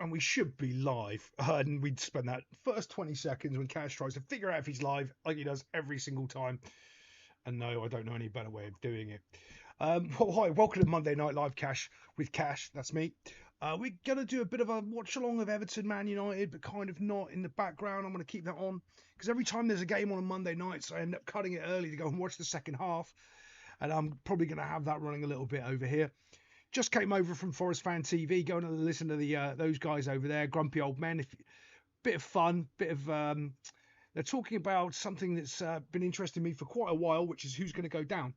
and we should be live. And we'd spend that first 20 seconds when Cash tries to figure out if he's live, like he does every single time. And no, I don't know any better way of doing it. Well, hi, welcome to Monday Night Live Cash with Cash. That's me. We're going to do a bit of a watch along of Everton Man United, but kind of not in the background. I'm going to keep that on because every time there's a game on Monday nights, I end up cutting it early to go and watch the second half. And I'm probably going to have that running a little bit over here. Just came over from Forest Fan TV, going to listen to the those guys over there, grumpy old men. Bit of fun, bit of they're talking about something that's been interesting me for quite a while, which is who's going to go down.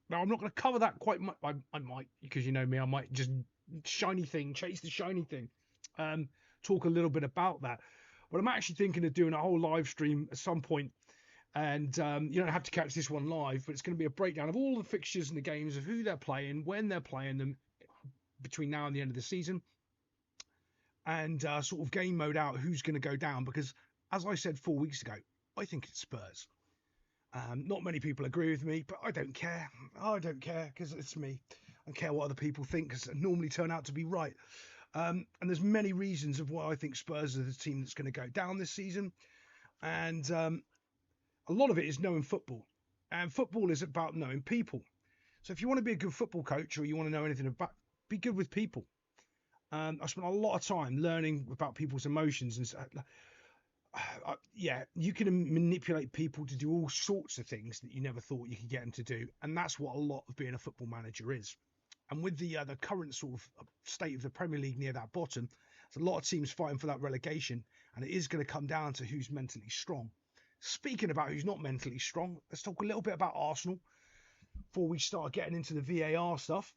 Now, I'm not going to cover that quite much. I might, because you know me, I might just chase the shiny thing. Talk a little bit about that. But I'm actually thinking of doing a whole live stream at some point. And you don't have to catch this one live, but it's going to be a breakdown of all the fixtures and the games, of who they're playing, when they're playing them between now and the end of the season. And sort of game mode out who's going to go down. Because, as I said 4 weeks ago, I think it's Spurs. Not many people agree with me, but I don't care. I don't care because it's me. I don't care what other people think because I normally turn out to be right. And there's many reasons of why I think Spurs are the team that's going to go down this season. And a lot of it is knowing football. And football is about knowing people. So if you want to be a good football coach or you want to know anything about, be good with people. I spent a lot of time learning about people's emotions and yeah, you can manipulate people to do all sorts of things that you never thought you could get them to do, and that's what a lot of being a football manager is. And with the current sort of state of the Premier League near that bottom, there's a lot of teams fighting for that relegation, and it is going to come down to who's mentally strong. Speaking about who's not mentally strong, let's talk a little bit about Arsenal before we start getting into the VAR stuff,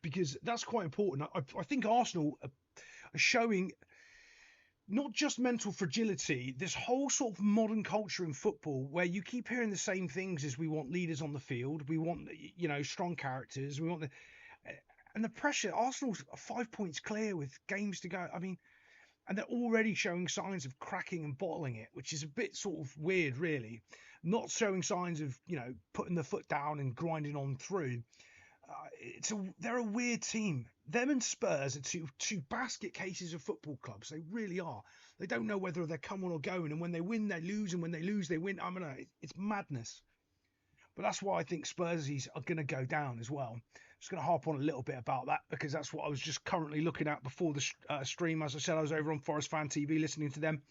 because that's quite important. I think Arsenal are showing not just mental fragility, this whole sort of modern culture in football where you keep hearing the same things as we want leaders on the field, we want, you know, strong characters, we want and the pressure. Arsenal's 5 points clear with games to go. I mean, and they're already showing signs of cracking and bottling it, which is a bit sort of weird, really. Not showing signs of, you know, putting the foot down and grinding on through. They're a weird team. Them and Spurs are two basket cases of football clubs. They really are. They don't know whether they're coming or going, and when they win, they lose, and when they lose, they win. I mean, it's madness. But that's why I think Spursies are going to go down as well. I'm just going to harp on a little bit about that because that's what I was just currently looking at before the stream. As I said, I was over on Forest Fan TV listening to them,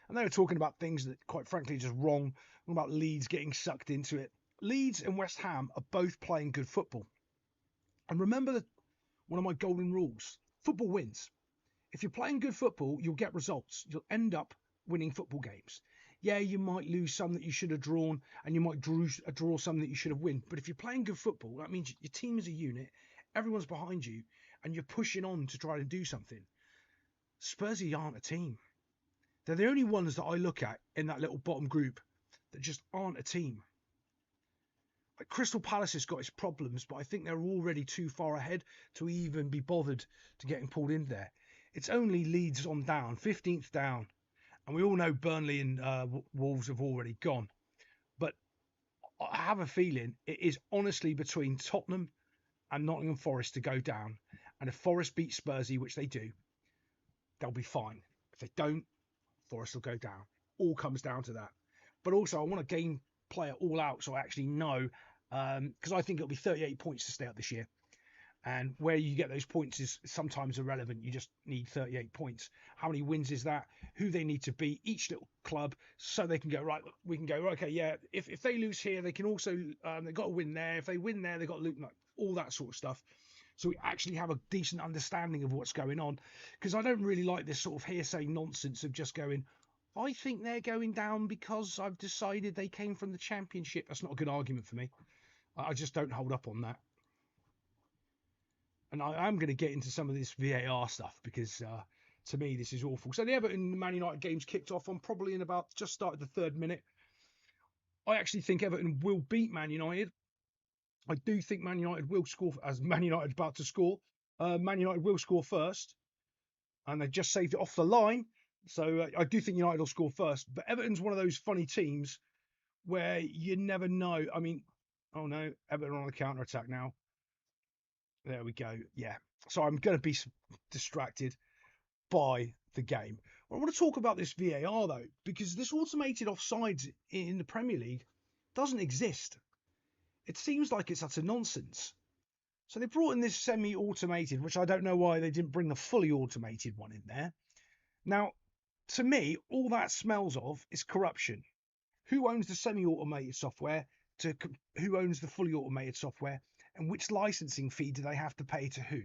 and they were talking about things that, quite frankly, are just wrong. About Leeds getting sucked into it. Leeds and West Ham are both playing good football. And remember one of my golden rules: football wins. If you're playing good football, you'll get results. You'll end up winning football games. Yeah, you might lose some that you should have drawn, and you might draw some that you should have won. But if you're playing good football, that means your team is a unit, everyone's behind you, and you're pushing on to try to do something. Spursy aren't a team. They're the only ones that I look at in that little bottom group that just aren't a team. Like Crystal Palace has got its problems, but I think they're already too far ahead to even be bothered to getting pulled in there. It's only Leeds on down, 15th down. And we all know Burnley and Wolves have already gone. But I have a feeling it is honestly between Tottenham and Nottingham Forest to go down. And if Forest beat Spursy, which they do, they'll be fine. If they don't, Forest will go down. All comes down to that. But also, I want a game player all out so I actually know, because I think it'll be 38 points to stay up this year. And where you get those points is sometimes irrelevant. You just need 38 points. How many wins is that? Who they need to beat, each little club, so they can go, right, we can go, okay, yeah, if they lose here, they can also, they've got to win there. If they win there, they've got to lose, like, all that sort of stuff. So we actually have a decent understanding of what's going on. Because I don't really like this sort of hearsay nonsense of just going, I think they're going down because I've decided they came from the Championship. That's not a good argument for me. I just don't hold up on that. And I am going to get into some of this VAR stuff because to me, this is awful. So the Everton Man United game's kicked off on probably in about just started the 3rd minute. I actually think Everton will beat Man United. I do think Man United will score, as Man United about to score. Man United will score first. And they just saved it off the line. So I do think United will score first. But Everton's one of those funny teams where you never know. I mean, oh no, Everton on the counter-attack now. There we go. Yeah. So I'm going to be distracted. by the game. I want to talk about this VAR though, because this automated offsides in the Premier League doesn't exist. It seems like it's utter nonsense. So they brought in this semi-automated, which I don't know why they didn't bring the fully automated one in there. Now, to me, all that smells of is corruption. Who owns the semi-automated software to who owns the fully automated software, and which licensing fee do they have to pay to who?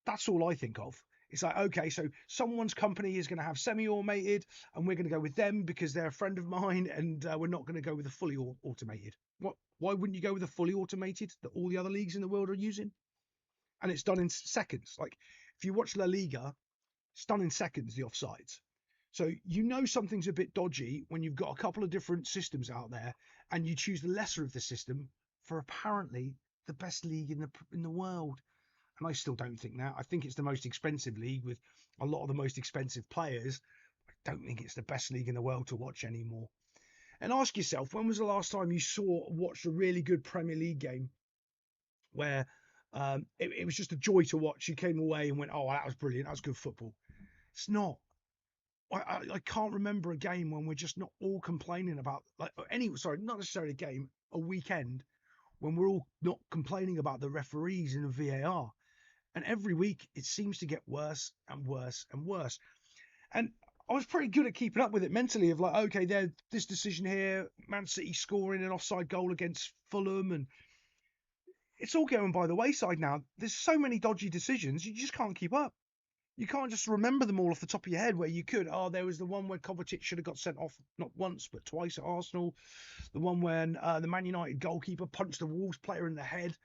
That's all I think of. It's like, okay, so someone's company is going to have semi-automated, and we're going to go with them because they're a friend of mine, and we're not going to go with the fully automated. What? Why wouldn't you go with the fully automated that all the other leagues in the world are using? And it's done in seconds. Like, if you watch La Liga, it's done in seconds, the offsides. So you know something's a bit dodgy when you've got a couple of different systems out there, and you choose the lesser of the system for apparently the best league in the world. And I still don't think that. I think it's the most expensive league with a lot of the most expensive players. I don't think it's the best league in the world to watch anymore. And ask yourself, when was the last time you watched a really good Premier League game where it was just a joy to watch? You came away and went, oh, that was brilliant. That was good football. It's not. I can't remember a game when we're just not all complaining about, not necessarily a game, a weekend, when we're all not complaining about the referees in the VAR. And every week it seems to get worse and worse and worse. And I was pretty good at keeping up with it mentally of like, okay, there's this decision here, Man City scoring an offside goal against Fulham, and it's all going by the wayside now. There's so many dodgy decisions, you just can't keep up. You can't just remember them all off the top of your head where you could. Oh, there was the one where Kovacic should have got sent off not once but twice at Arsenal. The one when the Man United goalkeeper punched the Wolves player in the head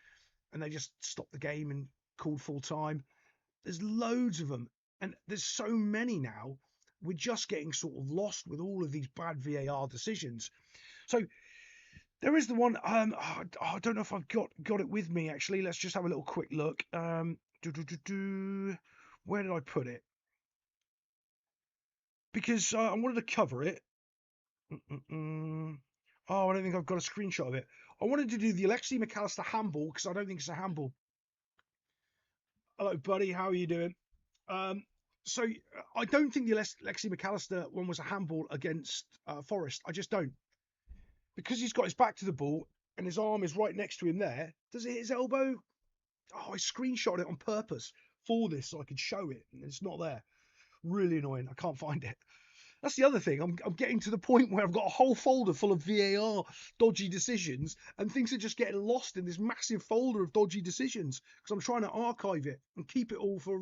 and they just stopped the game and called full time. There's loads of them. And there's so many now. We're just getting sort of lost with all of these bad VAR decisions. So there is the one. I don't know if I've got it with me, actually. Let's just have a little quick look. Where did I put it? Because I wanted to cover it. Oh, I don't think I've got a screenshot of it. I wanted to do the Alexi McAllister handball because I don't think it's a handball. Hello, buddy. How are you doing? So I don't think the Alexi McAllister one was a handball against Forest. I just don't. Because he's got his back to the ball and his arm is right next to him there. Does it hit his elbow? Oh, I screenshot it on purpose for this so I could show it, and it's not there. Really annoying. I can't find it. That's the other thing. I'm getting to the point where I've got a whole folder full of VAR dodgy decisions, and things are just getting lost in this massive folder of dodgy decisions because I'm trying to archive it and keep it all for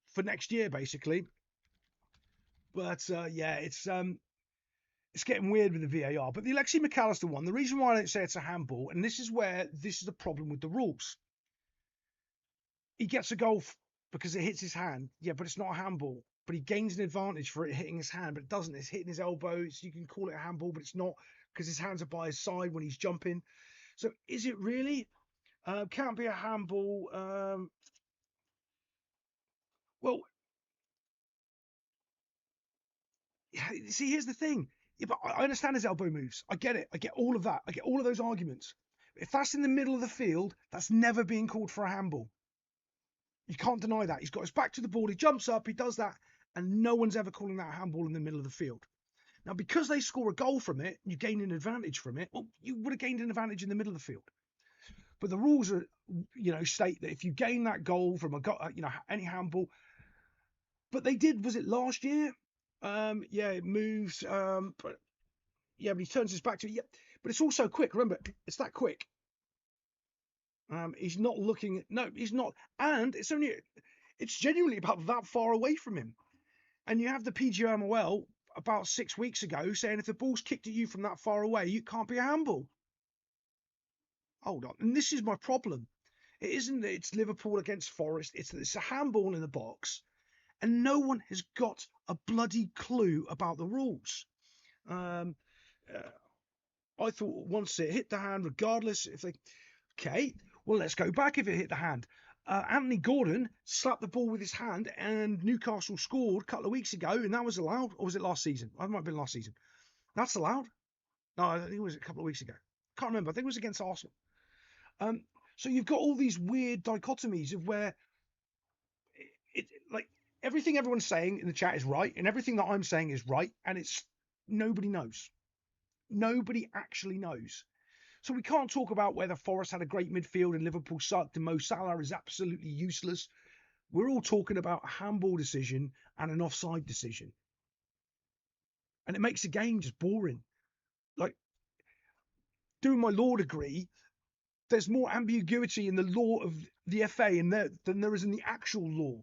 for next year basically. But yeah, it's getting weird with the VAR. But the Alexi McAllister one, the reason why I don't say it's a handball, and this is the problem with the rules. He gets a goal because it hits his hand. Yeah, but it's not a handball. But he gains an advantage for it hitting his hand, but it doesn't. It's hitting his elbow. So you can call it a handball, but it's not because his hands are by his side when he's jumping. So is it really? Can't be a handball. Well, see, here's the thing. Yeah, but I understand his elbow moves. I get it. I get all of that. I get all of those arguments. If that's in the middle of the field, that's never being called for a handball. You can't deny that. He's got his back to the ball. He jumps up. He does that. And no one's ever calling that a handball in the middle of the field. Now, because they score a goal from it, you gain an advantage from it. Well, you would have gained an advantage in the middle of the field. But the rules are, state that if you gain that goal from any handball, but they did, was it last year? Yeah, it moves. But he turns his back to it. Yeah, but it's also quick. Remember, it's that quick. He's not looking. No, he's not. And it's genuinely about that far away from him. And you have the PGMOL about 6 weeks ago saying if the ball's kicked at you from that far away, you can't be a handball. Hold on. And this is my problem. It isn't that it's Liverpool against Forest. It's a handball in the box. And no one has got a bloody clue about the rules. I thought once it hit the hand, regardless if they... Okay, well, let's go back if it hit the hand. Anthony Gordon slapped the ball with his hand and Newcastle scored a couple of weeks ago and that was allowed. Or was it last season? It might have been last season. That's allowed. No, I think it was a couple of weeks ago. Can't remember. I think it was against Arsenal. So you've got all these weird dichotomies of where like everything everyone's saying in the chat is right, and everything that I'm saying is right, and it's nobody knows. Nobody actually knows. So we can't talk about whether Forest had a great midfield and Liverpool sucked and Mo Salah is absolutely useless. We're all talking about a handball decision and an offside decision. And it makes the game just boring. Like, doing my law degree, there's more ambiguity in the law of the FA than there is in the actual law.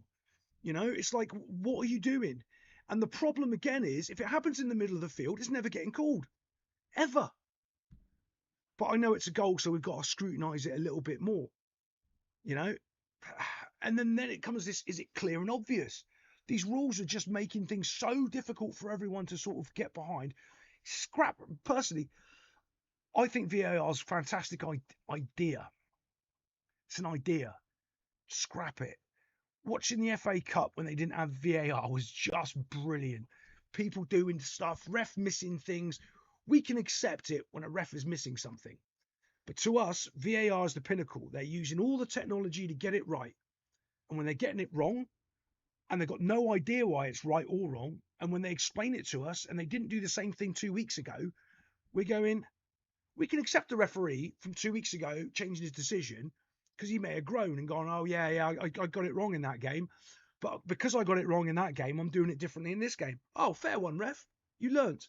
You know, it's like, what are you doing? And the problem again is, if it happens in the middle of the field, it's never getting called. Ever. But I know it's a goal, so we've got to scrutinise it a little bit more. You know? And then it comes this, is it clear and obvious? These rules are just making things so difficult for everyone to sort of get behind. Personally, I think VAR is a fantastic idea. It's an idea. Scrap it. Watching the FA Cup when they didn't have VAR was just brilliant. People doing stuff, ref missing things. We can accept it when a ref is missing something. But to us, VAR is the pinnacle. They're using all the technology to get it right. And when they're getting it wrong, and they've got no idea why it's right or wrong, and when they explain it to us, and they didn't do the same thing 2 weeks ago, we're going, we can accept the referee from 2 weeks ago changing his decision, because he may have grown and gone, oh, yeah, I got it wrong in that game. But because I got it wrong in that game, I'm doing it differently in this game. Oh, fair one, ref. You learnt.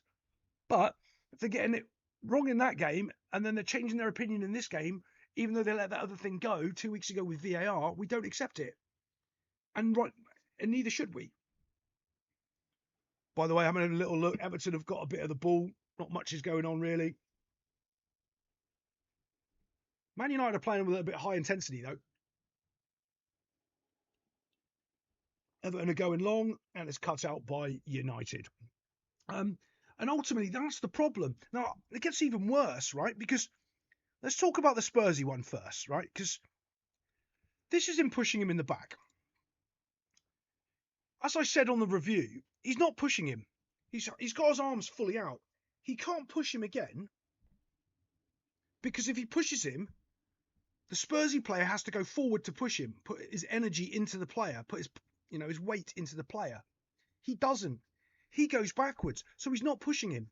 But if they're getting it wrong in that game, and then they're changing their opinion in this game, even though they let that other thing go 2 weeks ago with VAR, we don't accept it. And neither should we. By the way, I'm having a little look. Everton have got a bit of the ball. Not much is going on, really. Man United are playing with a little bit high intensity, though. Everton are going long, and it's cut out by United. And ultimately, that's the problem. Now, it gets even worse, right? Because let's talk about the Spursy one first, right? Because this is him pushing him in the back. As I said on the review, he's not pushing him. He's got his arms fully out. He can't push him again, because if he pushes him, the Spursy player has to go forward to push him, put his energy into the player, put his weight into the player. He doesn't. He goes backwards, so he's not pushing him.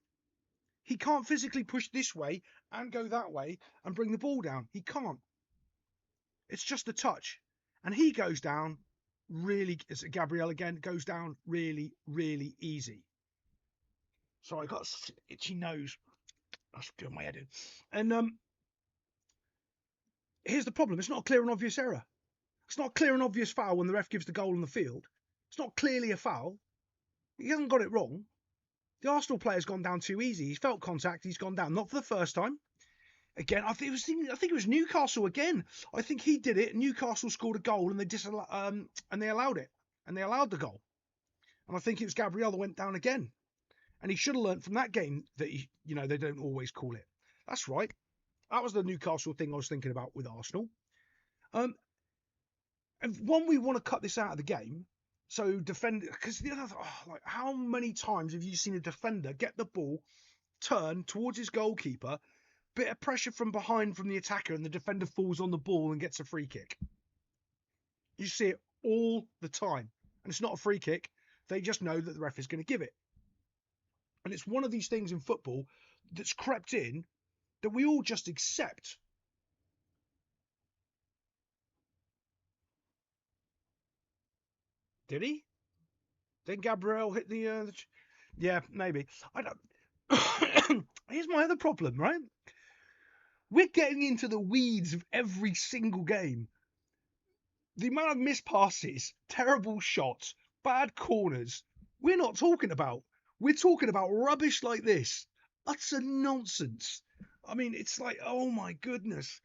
He can't physically push this way and go that way and bring the ball down. He can't. It's just a touch. And he goes down really, Gabriel again, goes down really, really easy. Sorry, I got an itchy nose. That's doing my head in. And here's the problem. It's not a clear and obvious error. It's not a clear and obvious foul when the ref gives the goal on the field. It's not clearly a foul. He hasn't got it wrong. The Arsenal player's gone down too easy. He's felt contact. He's gone down. Not for the first time. Again, I think it was Newcastle again. I think he did it. Newcastle scored a goal and they allowed it. And they allowed the goal. And I think it was Gabriel that went down again. And he should have learned from that game that they don't always call it. That's right. That was the Newcastle thing I was thinking about with Arsenal. And one, we want to cut this out of the game. So defend, because the other, how many times have you seen a defender get the ball, turn towards his goalkeeper, bit of pressure from behind from the attacker, and the defender falls on the ball and gets a free kick? You see it all the time. And it's not a free kick. They just know that the ref is going to give it. And it's one of these things in football that's crept in that we all just accept. Did he? Then Gabriel hit the yeah, maybe. I don't. Here's my other problem, right? We're getting into the weeds of every single game. The amount of missed passes, terrible shots, bad corners, we're not talking about. We're talking about rubbish like this. Utter nonsense. I mean, it's like, oh my goodness.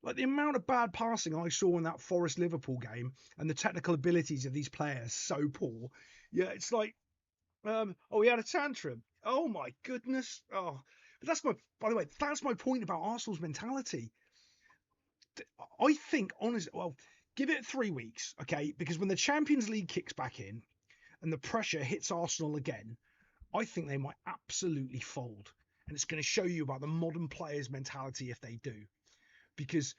Like the amount of bad passing I saw in that Forest Liverpool game and the technical abilities of these players, so poor. Yeah, it's like, he had a tantrum. Oh my goodness. Oh, but by the way, that's my point about Arsenal's mentality. I think, honestly, well, give it 3 weeks, okay? Because when the Champions League kicks back in and the pressure hits Arsenal again, I think they might absolutely fold. And it's going to show you about the modern players' mentality if they do. Because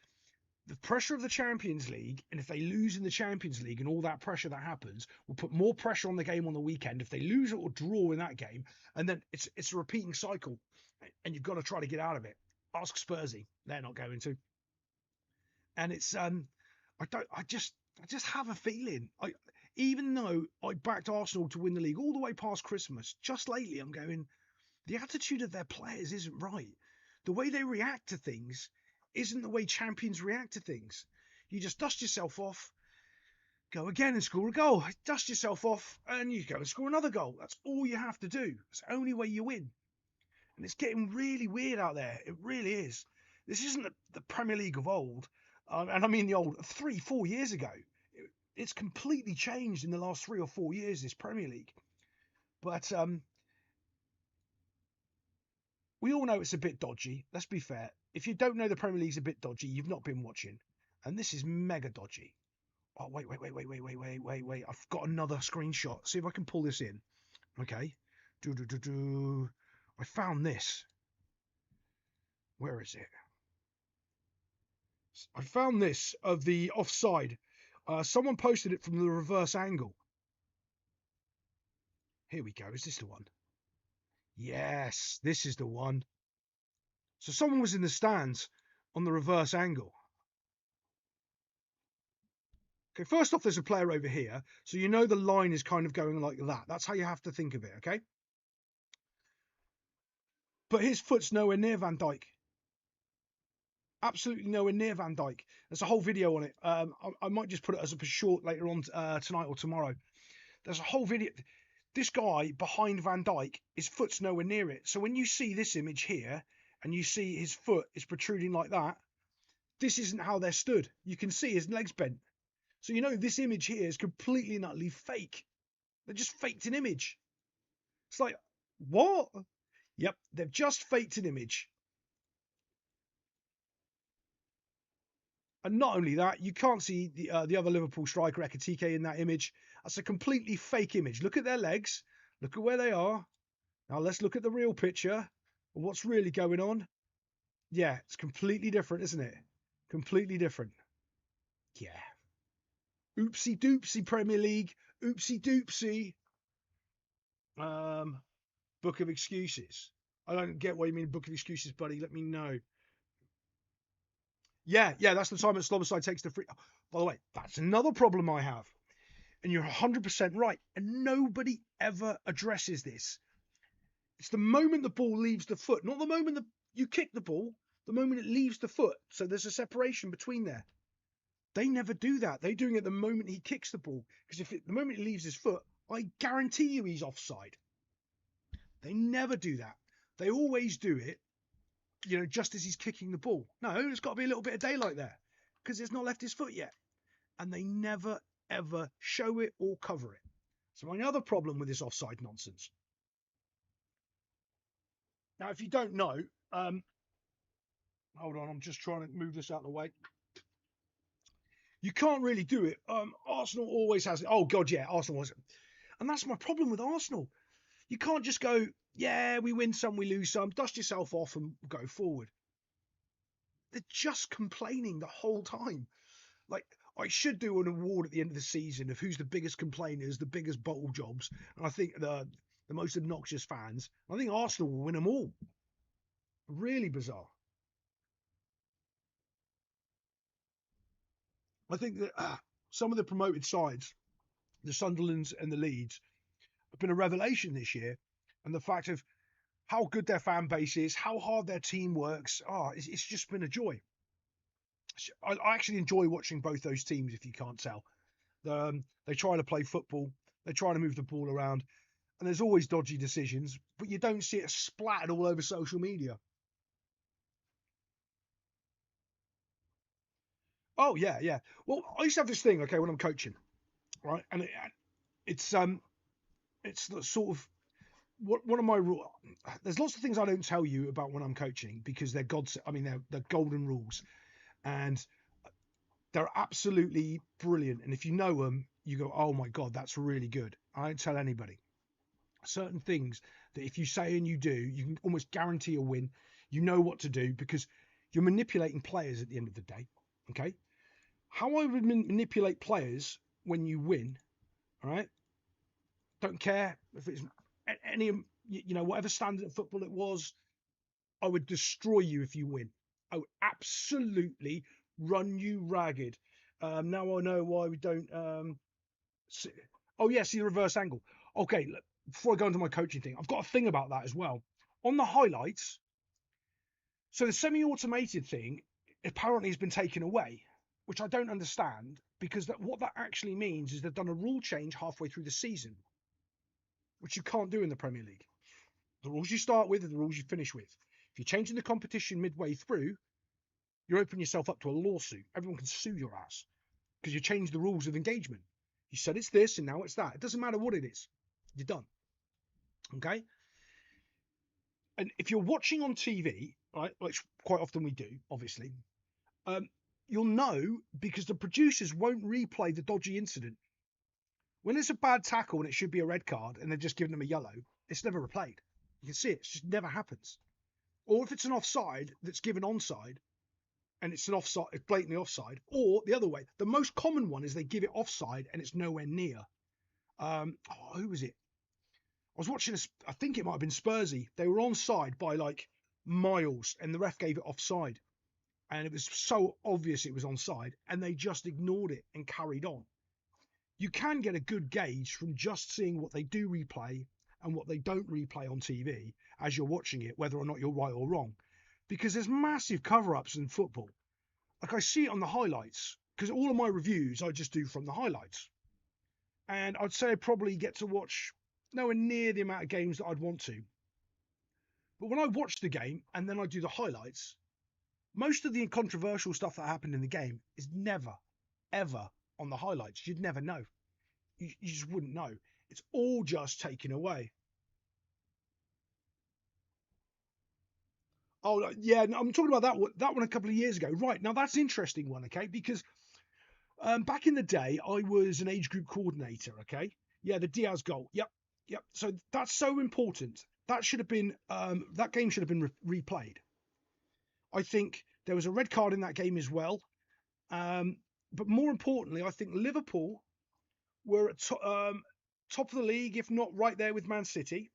the pressure of the Champions League, and if they lose in the Champions League and all that pressure that happens, will put more pressure on the game on the weekend. If they lose it or draw in that game, and then it's a repeating cycle, and you've got to try to get out of it. Ask Spursy, they're not going to. And it's I just have a feeling. Even though I backed Arsenal to win the league all the way past Christmas, just lately I'm going, the attitude of their players isn't right. The way they react to things isn't the way champions react to things. You just dust yourself off, go again and score a goal. Dust yourself off, and you go and score another goal. That's all you have to do. It's the only way you win. And it's getting really weird out there. It really is. This isn't the Premier League of old. And I mean the old 3-4 years ago. It's completely changed in the last 3 or 4 years, this Premier League. But we all know it's a bit dodgy. Let's be fair. If you don't know the Premier League's a bit dodgy, you've not been watching. And this is mega dodgy. Oh, wait. I've got another screenshot. See if I can pull this in. Okay. I found this. Where is it? I found this of the offside. Someone posted it from the reverse angle. Here we go. Is this the one? Yes, this is the one. So someone was in the stands on the reverse angle. Okay, first off, there's a player over here. So you know the line is kind of going like that. That's how you have to think of it, okay? But his foot's nowhere near Van Dijk. Absolutely nowhere near Van Dijk. There's a whole video on it. I might just put it as a short later on tonight or tomorrow. There's a whole video. This guy behind Van Dijk, his foot's nowhere near it. So when you see this image here and you see his foot is protruding like that, this isn't how they're stood. You can see his legs bent. So you know this image here is completely and utterly fake. They just faked an image. It's like, what? Yep, they've just faked an image. And not only that, you can't see the other Liverpool striker, Ekitike, in that image. That's a completely fake image. Look at their legs. Look at where they are. Now let's look at the real picture of what's really going on. Yeah, it's completely different, isn't it? Completely different. Yeah. Oopsie doopsie, Premier League. Oopsie doopsie. Book of excuses. I don't get what you mean, book of excuses, buddy. Let me know. Yeah, that's the time that Sloboside takes the free. By the way, that's another problem I have. And you're 100% right. And nobody ever addresses this. It's the moment the ball leaves the foot, not the moment that you kick the ball, the moment it leaves the foot. So there's a separation between there. They never do that. They're doing it the moment he kicks the ball. Because the moment it leaves his foot, I guarantee you he's offside. They never do that. They always do it, just as he's kicking the ball. No, there's got to be a little bit of daylight there because it's not left his foot yet. And they never, ever show it or cover it. So my other problem with this offside nonsense. Now, if you don't know, hold on, I'm just trying to move this out of the way. You can't really do it. Arsenal always has it. Oh, God, yeah, Arsenal was. And that's my problem with Arsenal. You can't just go, yeah, we win some, we lose some, dust yourself off and go forward. They're just complaining the whole time. Like, I should do an award at the end of the season of who's the biggest complainers, the biggest bottle jobs, and I think the most obnoxious fans. I think Arsenal will win them all. Really bizarre. I think that some of the promoted sides, the Sunderlands and the Leeds, have been a revelation this year. And the fact of how good their fan base is, how hard their team works, it's just been a joy. I actually enjoy watching both those teams, if you can't tell. They try to play football, they try to move the ball around, and there's always dodgy decisions, but you don't see it splattered all over social media. Oh, yeah. Well, I used to have this thing, okay, when I'm coaching, right? And it's the sort of one of my rules. There's lots of things I don't tell you about when I'm coaching because they're they're golden rules, and they're absolutely brilliant. And if you know them, you go, oh my God, that's really good. I don't tell anybody. Certain things that if you say and you do, you can almost guarantee a win. You know what to do because you're manipulating players at the end of the day. Okay. How I would manipulate players when you win, all right? Don't care if it's any, whatever standard of football it was, I would destroy you if you win. I would absolutely run you ragged. Now I know why we don't. See, oh, yeah, see the reverse angle. Okay, look, before I go into my coaching thing, I've got a thing about that as well. On the highlights, so the semi-automated thing apparently has been taken away, which I don't understand, because what that actually means is they've done a rule change halfway through the season, which you can't do in the Premier League. The rules you start with are the rules you finish with. If you're changing the competition midway through, you're opening yourself up to a lawsuit. Everyone can sue your ass because you changed the rules of engagement. You said it's this and now it's that. It doesn't matter what it is. You're done. Okay? And if you're watching on TV, right, which quite often we do, obviously, you'll know because the producers won't replay the dodgy incident. When it's a bad tackle and it should be a red card and they're just giving them a yellow, it's never replayed. You can see it. It just never happens. Or if it's an offside that's given onside and it's an offside, it's blatantly offside, or the other way. The most common one is they give it offside and it's nowhere near. Who was it? I was watching I think it might have been Spursy. They were onside by like miles and the ref gave it offside. And it was so obvious it was onside and they just ignored it and carried on. You can get a good gauge from just seeing what they do replay and what they don't replay on TV as you're watching it, whether or not you're right or wrong. Because there's massive cover-ups in football. Like I see it on the highlights, because all of my reviews I just do from the highlights. And I'd say I probably get to watch nowhere near the amount of games that I'd want to. But when I watch the game and then I do the highlights, most of the controversial stuff that happened in the game is never, ever on the highlights. You'd never know. You just wouldn't know. It's all just taken away. Oh, yeah, I'm talking about that one a couple of years ago. Right, now that's an interesting one, okay? Because back in the day, I was an age group coordinator, okay? Yeah, the Diaz goal. Yep. So that's so important. That should have been, that game should have been replayed. I think there was a red card in that game as well. But more importantly, I think Liverpool were at top of the league, if not right there with Man City.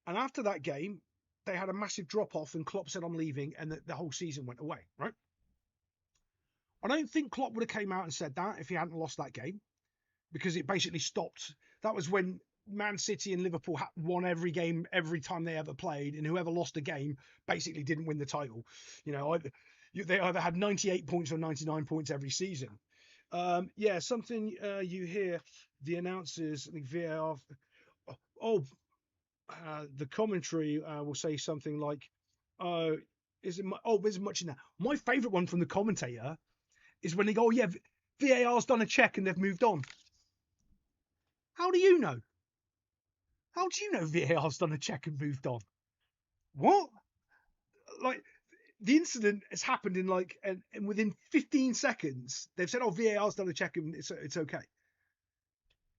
And after that game, they had a massive drop-off and Klopp said, I'm leaving, and the whole season went away, right? I don't think Klopp would have came out and said that if he hadn't lost that game, because it basically stopped. That was when Man City and Liverpool won every game every time they ever played, and whoever lost a game basically didn't win the title. They either had 98 points or 99 points every season. Something you hear the announcers, the VAR, the commentary will say something like, is it much in that? My favourite one from the commentator is when they go, VAR's done a check and they've moved on. How do you know? How do you know VAR's done a check and moved on? What? Like, the incident has happened in and within 15 seconds, they've said, VAR's done a check and it's okay.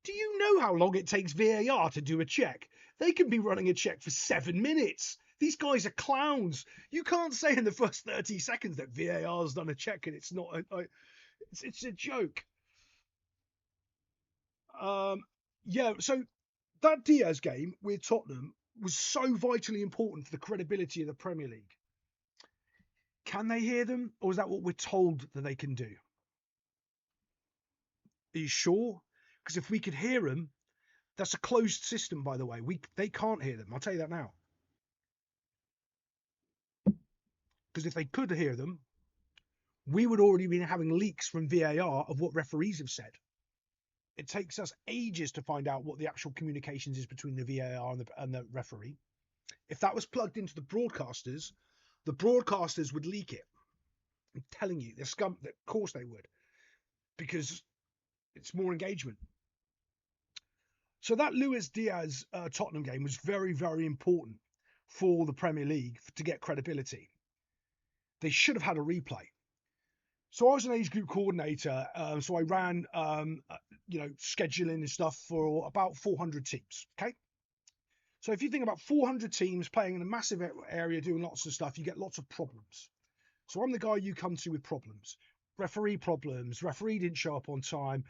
Do you know how long it takes VAR to do a check? They can be running a check for 7 minutes. These guys are clowns. You can't say in the first 30 seconds that VAR's done a check and it's not. It's a joke. So that Diaz game with Tottenham was so vitally important for the credibility of the Premier League. Can they hear them, or is that what we're told that they can do? Are you sure? Because if we could hear them, that's a closed system, by the way. They can't hear them. I'll tell you that now. Because if they could hear them, we would already be having leaks from VAR of what referees have said. It takes us ages to find out what the actual communications is between the VAR and the referee. If that was plugged into the broadcasters would leak it. I'm telling you, of course they would, because it's more engagement. So that Luis Diaz Tottenham game was very, very important for the Premier League to get credibility. They should have had a replay. So I was an age group coordinator, so I ran, scheduling and stuff for about 400 teams. Okay, so if you think about 400 teams playing in a massive area, doing lots of stuff, you get lots of problems. So I'm the guy you come to with problems. referee problems, referee didn't show up on time,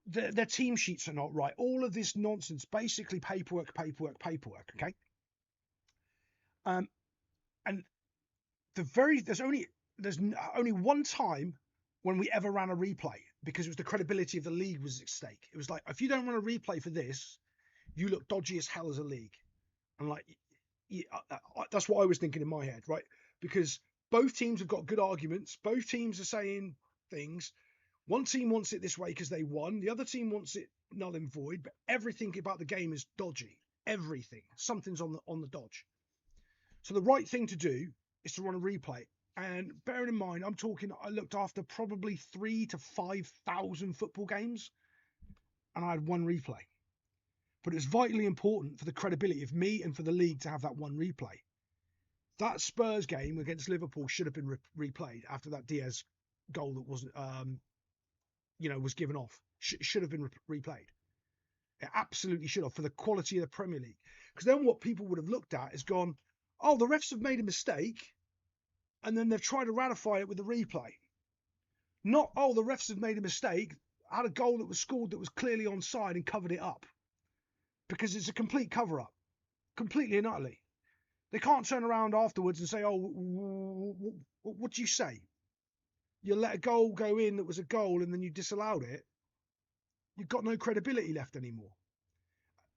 their team sheets are not right, all of this nonsense, basically paperwork. Okay. And there's only one time when we ever ran a replay, because it was the credibility of the league was at stake. It was like, if you don't run a replay for this, you look dodgy as hell as a league. And like, that's what I was thinking in my head, right? Because both teams have got good arguments. Both teams are saying things. One team wants it this way because they won. The other team wants it null and void. But everything about the game is dodgy. Everything. Something's on the dodge. So the right thing to do is to run a replay. And bearing in mind, I looked after probably 3,000 to 5,000 football games, and I had one replay. But it's vitally important for the credibility of me and for the league to have that one replay. That Spurs game against Liverpool should have been replayed after that Diaz goal that wasn't, was given off. Should have been replayed. It absolutely should have, for the quality of the Premier League. Because then what people would have looked at is gone, oh, the refs have made a mistake, and then they've tried to ratify it with a replay. Not, oh, the refs have made a mistake, had a goal that was scored that was clearly onside and covered it up. Because it's a complete cover-up. Completely and utterly. They can't turn around afterwards and say, oh, what do you say? You let a goal go in that was a goal and then you disallowed it. You've got no credibility left anymore.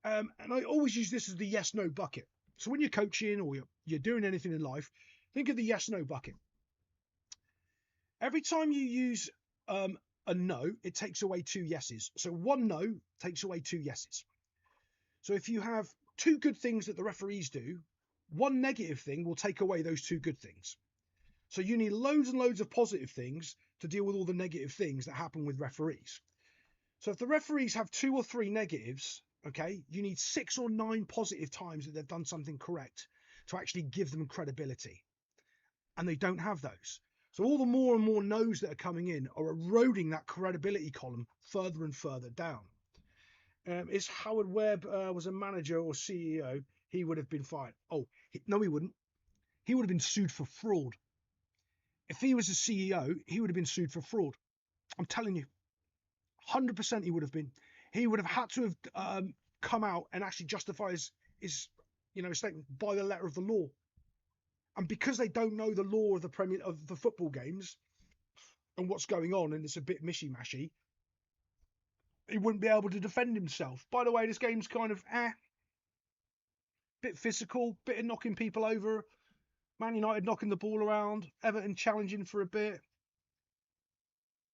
And I always use this as the yes-no bucket. So when you're coaching or you're doing anything in life, think of the yes-no bucket. Every time you use a no, it takes away 2 yeses. So one no takes away 2 yeses. So if you have 2 good things that the referees do, one negative thing will take away those 2 good things. So you need loads and loads of positive things to deal with all the negative things that happen with referees. So if the referees have 2 or 3 negatives, okay, you need 6 or 9 positive times that they've done something correct to actually give them credibility. And they don't have those. So all the more and more no's that are coming in are eroding that credibility column further and further down. If Howard Webb was a manager or CEO, he would have been fired. Oh, no, he wouldn't. He would have been sued for fraud. If he was a CEO, he would have been sued for fraud. I'm telling you, 100% he would have been. He would have had to have come out and actually justify his statement by the letter of the law. And because they don't know the law of the football games and what's going on, and it's a bit mishy-mashy, he wouldn't be able to defend himself. By the way, this game's kind of bit physical, bit of knocking people over. Man United knocking the ball around, Everton challenging for a bit.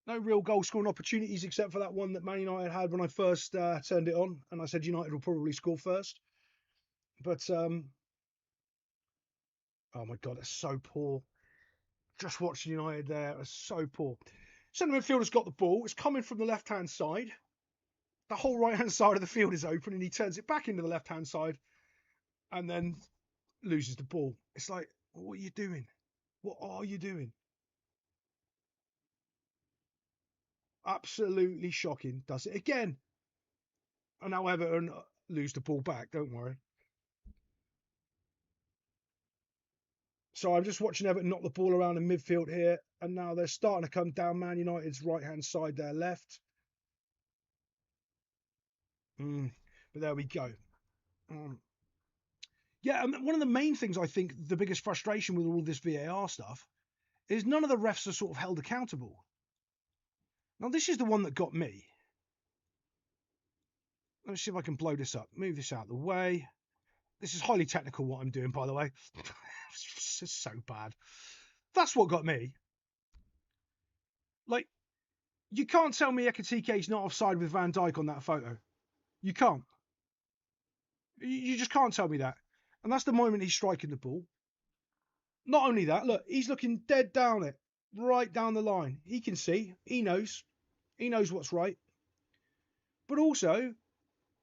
No real goal scoring opportunities except for that one that Man United had when I first turned it on, and I said United will probably score first. But oh my God, it's so poor. Just watching United there, it's so poor. Centre midfielder's got the ball. It's coming from the left-hand side. The whole right-hand side of the field is open, and he turns it back into the left-hand side and then loses the ball. It's like, what are you doing? What are you doing? Absolutely shocking. Does it again. And now Everton lose the ball back, don't worry. So I'm just watching Everton knock the ball around in midfield here, and now they're starting to come down Man United's right-hand side, their left. But there we go. Yeah, one of the main things I think, the biggest frustration with all this VAR stuff, is none of the refs are sort of held accountable. Now, this is the one that got me. Let's see if I can blow this up. Move this out of the way. This is highly technical, what I'm doing, by the way. It's so bad. That's what got me. Like, you can't tell me Ekitike's not offside with Van Dijk on that photo. You can't. You just can't tell me that. And that's the moment he's striking the ball. Not only that, look, he's looking dead down it, right down the line. He can see. He knows. He knows what's right. But also,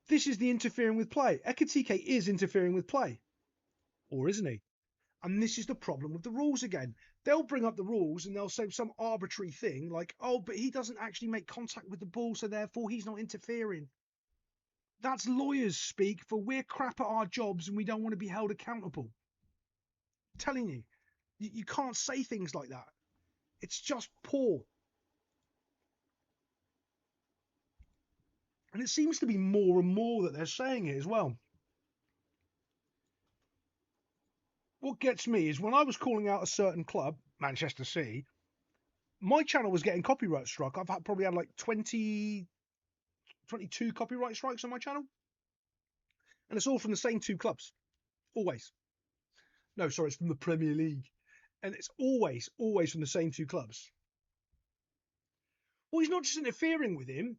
this is the interfering with play. Ekitike is interfering with play. Or isn't he? And this is the problem with the rules again. They'll bring up the rules and they'll say some arbitrary thing like, oh, but he doesn't actually make contact with the ball, so therefore he's not interfering. That's lawyers speak for we're crap at our jobs and we don't want to be held accountable. I'm telling you, you can't say things like that. It's just poor. And it seems to be more and more that they're saying it as well. What gets me is when I was calling out a certain club, Manchester City, my channel was getting copyright struck. Probably had like 22 copyright strikes on my channel. And it's all from the same two clubs. Always. No, sorry, it's from the Premier League. And it's always from the same two clubs. Well, he's not just interfering with him.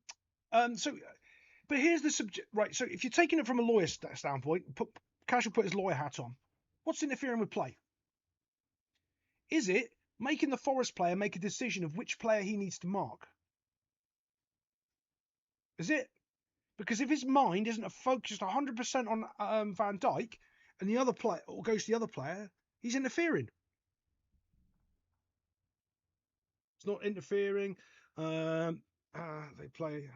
But here's the subject, right? So if you're taking it from a lawyer standpoint, Cash will put his lawyer hat on. What's interfering with play? Is it making the Forest player make a decision of which player he needs to mark? Is it? Because if his mind isn't focused 100% on Van Dijk and the other player, or goes to the other player, he's interfering. It's not interfering. They play.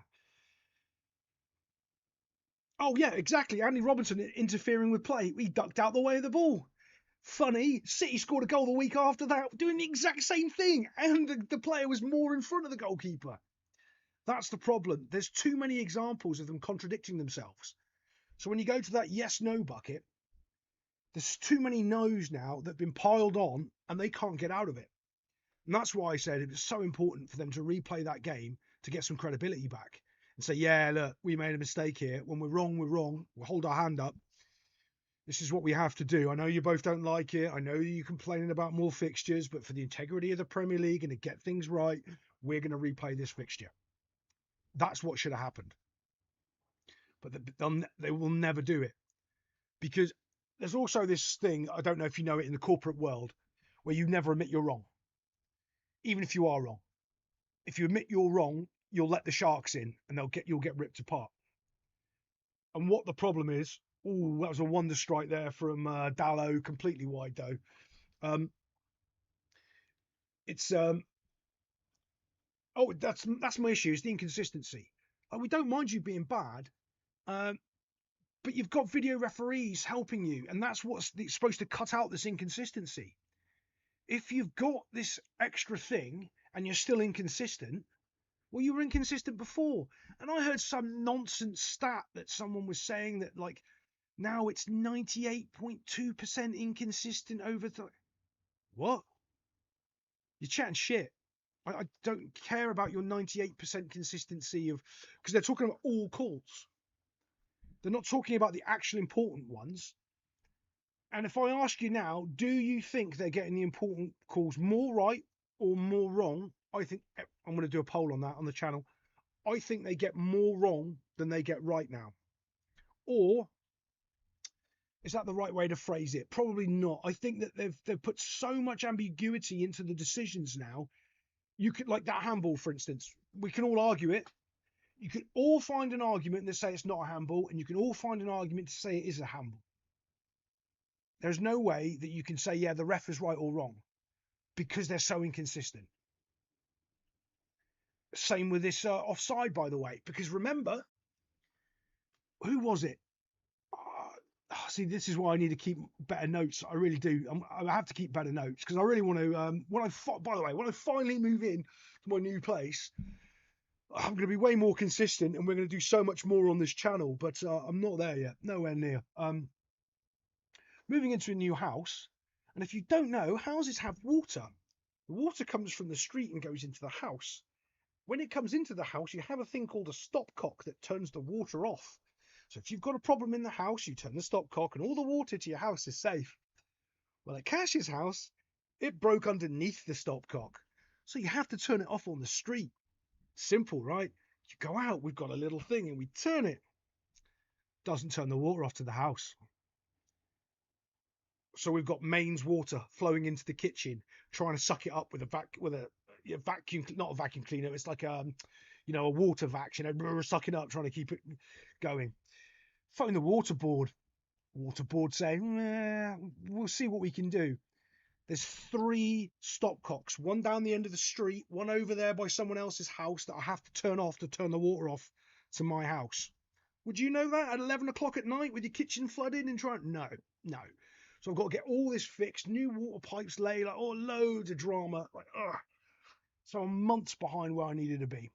Oh, yeah, exactly. Andy Robertson interfering with play. He ducked out the way of the ball. Funny, City scored a goal the week after that, doing the exact same thing, and the player was more in front of the goalkeeper. That's the problem. There's too many examples of them contradicting themselves. So when you go to that yes-no bucket, there's too many no's now that have been piled on, and they can't get out of it. And that's why I said it was so important for them to replay that game to get some credibility back and say, yeah, look, we made a mistake here. When we're wrong, we're wrong. We'll hold our hand up. This is what we have to do. I know you both don't like it. I know you're complaining about more fixtures, but for the integrity of the Premier League and to get things right, we're going to replay this fixture. That's what should have happened. But they will never do it. Because there's also this thing, I don't know if you know it in the corporate world, where you never admit you're wrong. Even if you are wrong. If you admit you're wrong, you'll let the sharks in and you'll get ripped apart. And what the problem is, that was a wonder strike there from Dallo, completely wide though. That's my issue, is the inconsistency. We don't mind you being bad, but you've got video referees helping you, and that's what's supposed to cut out this inconsistency. If you've got this extra thing and you're still inconsistent, well, you were inconsistent before. And I heard some nonsense stat that someone was saying that, like, now it's 98.2% inconsistent over the... What? You're chatting shit. I don't care about your 98% consistency of... Because they're talking about all calls. They're not talking about the actual important ones. And if I ask you now, do you think they're getting the important calls more right or more wrong? I think I'm going to do a poll on that on the channel. I think they get more wrong than they get right now. Or is that the right way to phrase it? Probably not. I think that they've put so much ambiguity into the decisions now. You could, like that handball, for instance, we can all argue it. You could all find an argument that say it's not a handball, and you can all find an argument to say it is a handball. There's no way that you can say, yeah, the ref is right or wrong, because they're so inconsistent. Same with this offside, by the way, because remember, who was it? See, this is why I need to keep better notes. I really do. I have to keep better notes because I really want to. When I finally move in to my new place, I'm going to be way more consistent, and we're going to do so much more on this channel. But I'm not there yet. Nowhere near. Moving into a new house, and if you don't know, houses have water. The water comes from the street and goes into the house. When it comes into the house, you have a thing called a stopcock that turns the water off. So if you've got a problem in the house, you turn the stopcock and all the water to your house is safe. Well, at Cash's house, it broke underneath the stopcock. So you have to turn it off on the street. Simple, right? You go out, we've got a little thing and we turn it. Doesn't turn the water off to the house. So we've got mains water flowing into the kitchen, trying to suck it up with a vacuum, not a vacuum cleaner. It's like a water vac, sucking up, trying to keep it going. Phone the water board saying, we'll see what we can do. There's 3 stopcocks, one down the end of the street, one over there by someone else's house that I have to turn off to turn the water off to my house. Would you know that at 11 o'clock at night with your kitchen flooded and trying? No. So I've got to get all this fixed, new water pipes laid, loads of drama. So I'm months behind where I needed to be.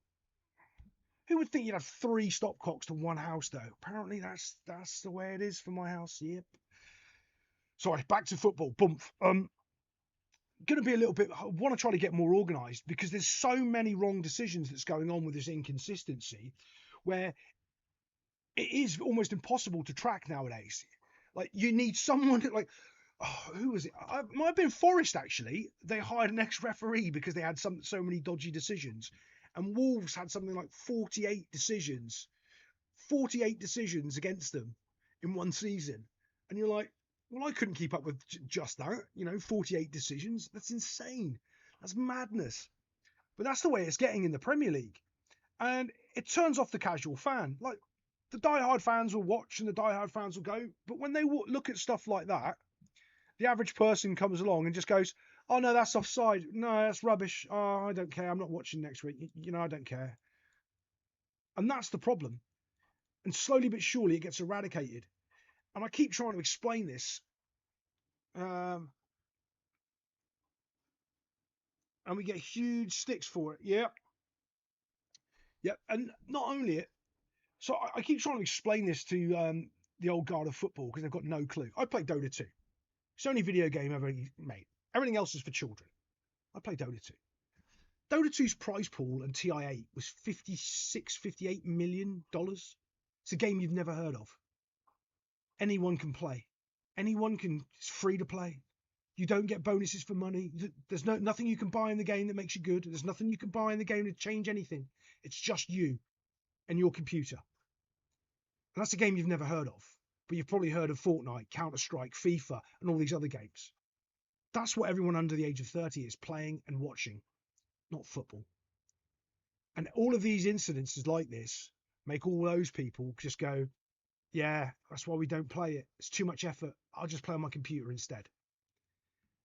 Who would think you'd have 3 stopcocks to one house, though? Apparently that's the way it is for my house. Yep. Sorry, back to football. Bump. Going to be a little bit. I want to try to get more organised because there's so many wrong decisions that's going on with this inconsistency, where it is almost impossible to track nowadays. Like you need someone like, oh, who was it? It might have been Forest actually. They hired an ex-referee because they had so many dodgy decisions, and Wolves had something like 48 decisions against them in one season, and you're like, well, I couldn't keep up with just that. 48 decisions. That's insane. That's madness. But that's the way it's getting in the Premier League, and it turns off the casual fan. Like the diehard fans will watch and the diehard fans will go, but when they look at stuff like that, the average person comes along and just goes, "Oh no, that's offside. No, that's rubbish. Oh, I don't care. I'm not watching next week. I don't care." And that's the problem. And slowly but surely it gets eradicated. And I keep trying to explain this. And we get huge sticks for it. Yep. Yep. And not only it, so I keep trying to explain this to the old guard of football because they've got no clue. I play Dota 2. It's the only video game ever made. Everything else is for children. I play Dota 2. Dota 2's prize pool and TI8 was $58 million. It's a game you've never heard of. Anyone can play. It's free to play. You don't get bonuses for money. There's nothing you can buy in the game that makes you good. There's nothing you can buy in the game to change anything. It's just you and your computer. And that's a game you've never heard of. But you've probably heard of Fortnite, Counter-Strike, FIFA, and all these other games. That's what everyone under the age of 30 is playing and watching, not football. And all of these incidences like this make all those people just go, yeah, that's why we don't play it. It's too much effort. I'll just play on my computer instead.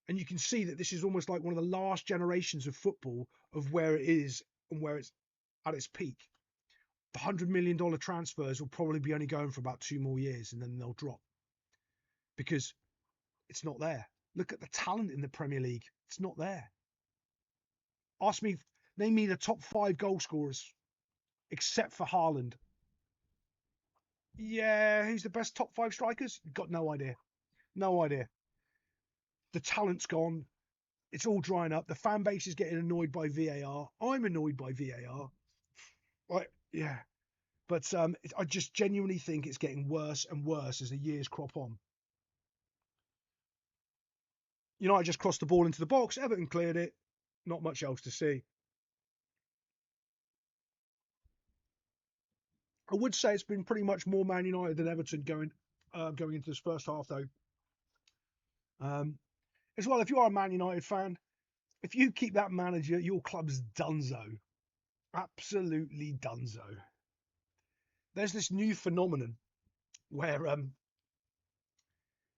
And you can see that this is almost like one of the last generations of football of where it is and where it's at its peak. The $100 million transfers will probably be only going for about 2 more years and then they'll drop because it's not there. Look at the talent in the Premier League. It's not there. Name me the top 5 goal scorers except for Haaland. Yeah, who's the best top 5 strikers? Got no idea. No idea. The talent's gone. It's all drying up. The fan base is getting annoyed by VAR. I'm annoyed by VAR. Right, yeah. But I just genuinely think it's getting worse and worse as the years crop on. I just crossed the ball into the box. Everton cleared it. Not much else to see. I would say it's been pretty much more Man United than Everton going into this first half, though. As well, if you are a Man United fan, if you keep that manager, your club's donezo. Absolutely donezo. There's this new phenomenon where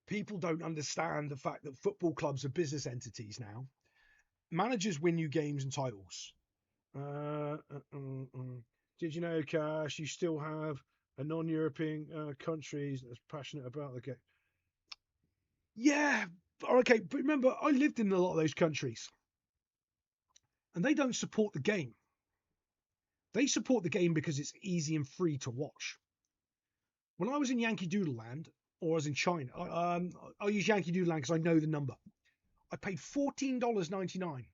people don't understand the fact that football clubs are business entities now. Managers win you games and titles. Did you know, Cash, you still have a non-European countries that's passionate about the game? Yeah, okay, but remember, I lived in a lot of those countries, and they don't support the game. They support the game because it's easy and free to watch. When I was in Yankee Doodle Land, or I was in China, I'll use Yankee Doodle Land because I know the number. I paid $14.99,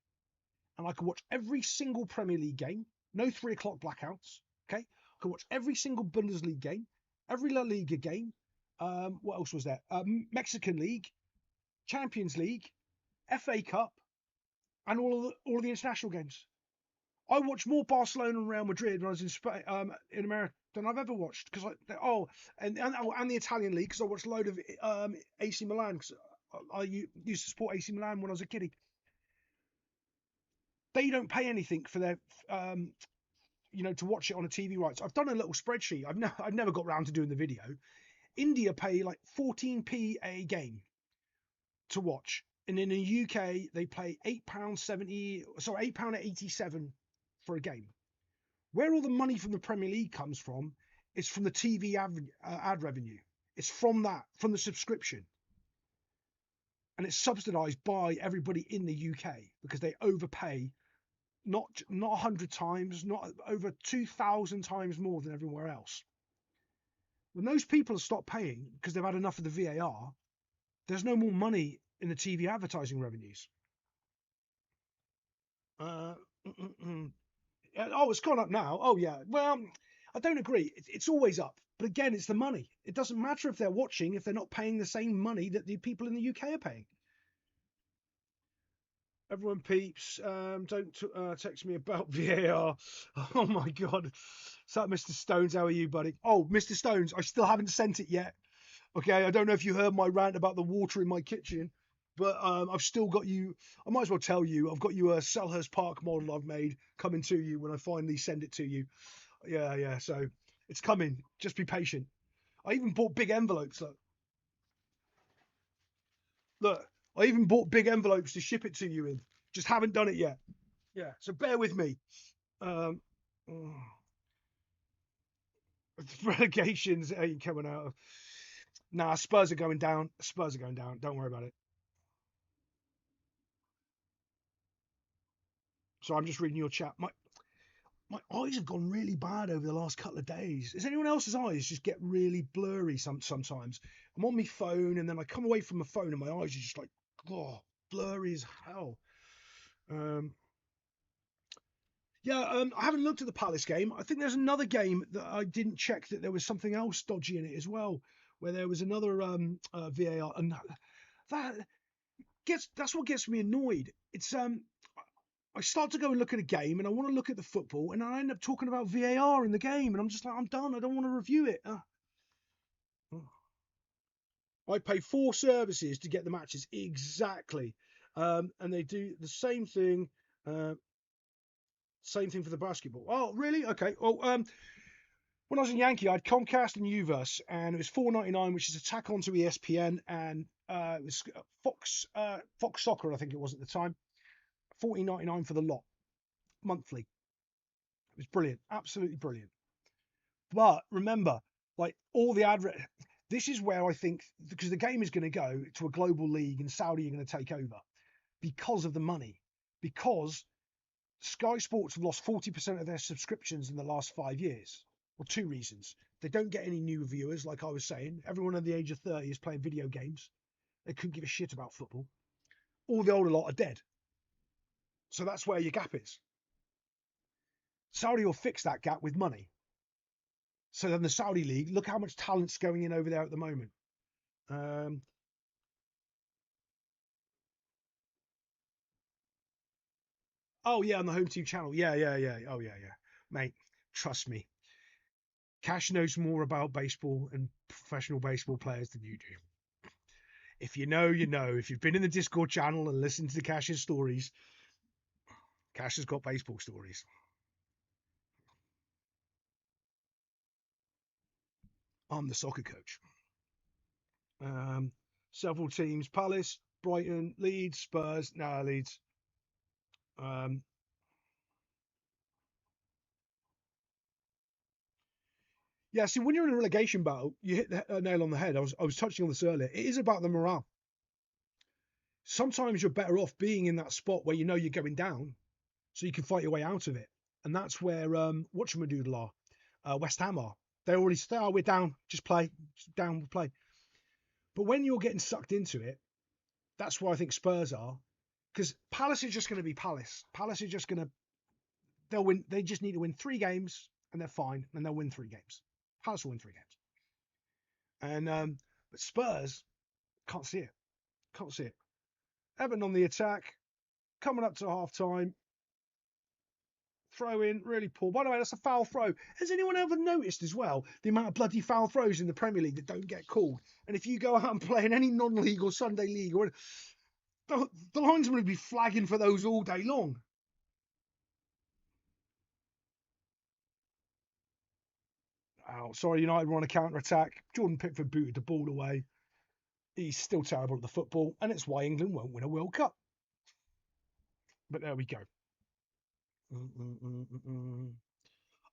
and I could watch every single Premier League game. No 3 o'clock blackouts. Okay, I could watch every single Bundesliga game, every La Liga game. What else was there? Mexican League, Champions League, FA Cup, and all of the international games. I watched more Barcelona and Real Madrid when I was in Spain, in America than I've ever watched because and the Italian league because I watched a load of AC Milan because I used to support AC Milan when I was a kiddie. They don't pay anything for their to watch it on a TV rights. I've done a little spreadsheet. I've never got round to doing the video. India pay like 14p a game to watch. And in the UK, they pay £8.87 for a game. Where all the money from the Premier League comes from is from the TV ad revenue. It's from the subscription. And it's subsidised by everybody in the UK because they overpay not 100 times, not over 2,000 times more than everywhere else. When those people have stopped paying because they've had enough of the VAR, there's no more money in the TV advertising revenues. Oh, it's gone up now. Oh, yeah. Well, I don't agree. It's always up. But again, it's the money. It doesn't matter if they're watching, if they're not paying the same money that the people in the UK are paying. Everyone peeps, don't text me about VAR. Oh, my God. What's up, Mr. Stones? How are you, buddy? Oh, Mr. Stones, I still haven't sent it yet. Okay, I don't know if you heard my rant about the water in my kitchen, but I've still got you. I might as well tell you, I've got you a Selhurst Park model I've made coming to you when I finally send it to you. Yeah. So it's coming. Just be patient. I even bought big envelopes. Look, I even bought big envelopes to ship it to you in. Just haven't done it yet. Yeah, so bear with me. Um, Relegations ain't coming out. Nah, Spurs are going down. Spurs are going down. Don't worry about it. So I'm just reading your chat. My eyes have gone really bad over the last couple of days. Is anyone else's eyes just get really blurry sometimes? I'm on my phone and then I come away from my phone and my eyes are just like, oh, blurry as hell. I haven't looked at the Palace game. I think there's another game that I didn't check that there was something else dodgy in it as well, where there was another VAR, and that's what gets me annoyed. It's I start to go and look at a game and I want to look at the football and I end up talking about VAR in the game and I'm just like, I'm done. I don't want to review it. I pay 4 services to get the matches exactly, and they do the same thing. Same thing for the basketball. Oh, really? Okay. Well, when I was in Yankee, I had Comcast and Uverse, and it was $4.99, which is a tack onto ESPN, and it was Fox Soccer, I think it was at the time. $14.99 for the lot monthly. It was brilliant, absolutely brilliant. But remember, like all the this is where I think, because the game is going to go to a global league and Saudi are going to take over because of the money, because Sky Sports have lost 40% of their subscriptions in the last 5 years. Well, 2 reasons. They don't get any new viewers, like I was saying. Everyone under the age of 30 is playing video games. They couldn't give a shit about football. All the older lot are dead. So that's where your gap is. Saudi will fix that gap with money. So then the Saudi League, look how much talent's going in over there at the moment. Oh, yeah, on the home team channel. Yeah. Oh, yeah. Mate, trust me. Cash knows more about baseball and professional baseball players than you do. If you know, you know. If you've been in the Discord channel and listened to Cash's stories, Cash has got baseball stories. I'm the soccer coach. Several teams: Palace, Brighton, Leeds, Spurs. Leeds. Yeah, see, when you're in a relegation battle, you hit the nail on the head. I was touching on this earlier. It is about the morale. Sometimes you're better off being in that spot where you know you're going down, so you can fight your way out of it. And that's where whatchamadoodle are, West Ham are. They already say, "Oh, we're down. Just play. Just down. We'll play." But when you're getting sucked into it, that's why I think Spurs are, because Palace is just going to be Palace. Palace is just going to they'll win. They just need to win 3 games and they're fine, and they'll win 3 games. Palace will win 3 games. And but Spurs can't see it. Can't see it. Everton on the attack, coming up to half time. Throw in, really poor. By the way, that's a foul throw. Has anyone ever noticed as well the amount of bloody foul throws in the Premier League that don't get called? And if you go out and play in any non-league or Sunday league, or the linesman would be flagging for those all day long. Oh, sorry, United were on a counter attack. Jordan Pickford booted the ball away. He's still terrible at the football, and it's why England won't win a World Cup. But there we go.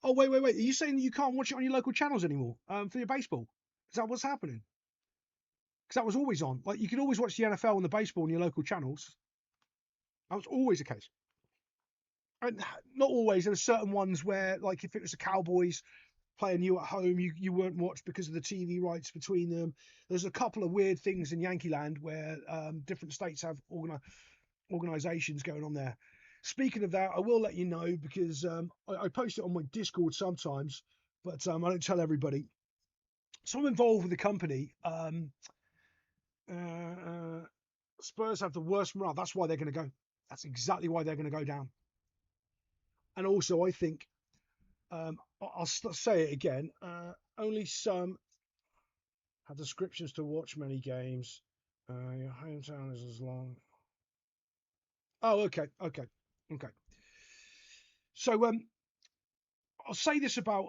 Oh, wait. Are you saying that you can't watch it on your local channels anymore for your baseball? Is that what's happening? Because that was always on. Like, you could always watch the NFL and the baseball on your local channels. That was always the case. and not always. There are certain ones where, like, if it was the Cowboys playing you at home, you weren't watched because of the TV rights between them. There's a couple of weird things in Yankee Land where different states have organizations going on there. Speaking of that, I will let you know because I post it on my Discord sometimes, but I don't tell everybody. So I'm involved with the company. Uh, Spurs have the worst morale. That's why they're going to go. That's exactly why they're going to go down. And also, I think I'll say it again. Only some have descriptions to watch many games. Your hometown is as long. Oh, okay. So I'll say this about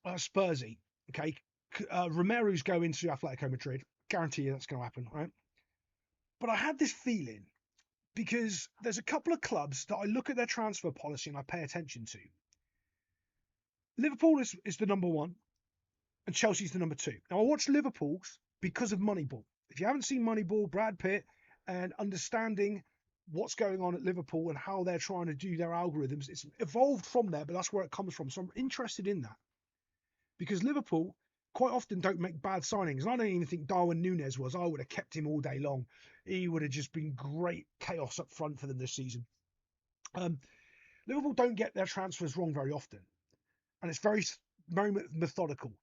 Spursy. Okay, Romero's going to Atletico Madrid. Guarantee you that's going to happen, right? But I had this feeling because there's a couple of clubs that I look at their transfer policy and I pay attention to. Liverpool is the number one, and Chelsea's the number two. Now I watch Liverpool's because of Moneyball. If you haven't seen Moneyball, Brad Pitt, and understanding what's going on at Liverpool and how they're trying to do their algorithms, it's evolved from there, but that's where it comes from. So I'm interested in that because Liverpool quite often don't make bad signings. And I don't even think Darwin Núñez was. I would have kept him all day long. He would have just been great chaos up front for them this season. Liverpool don't get their transfers wrong very often, and it's very methodical.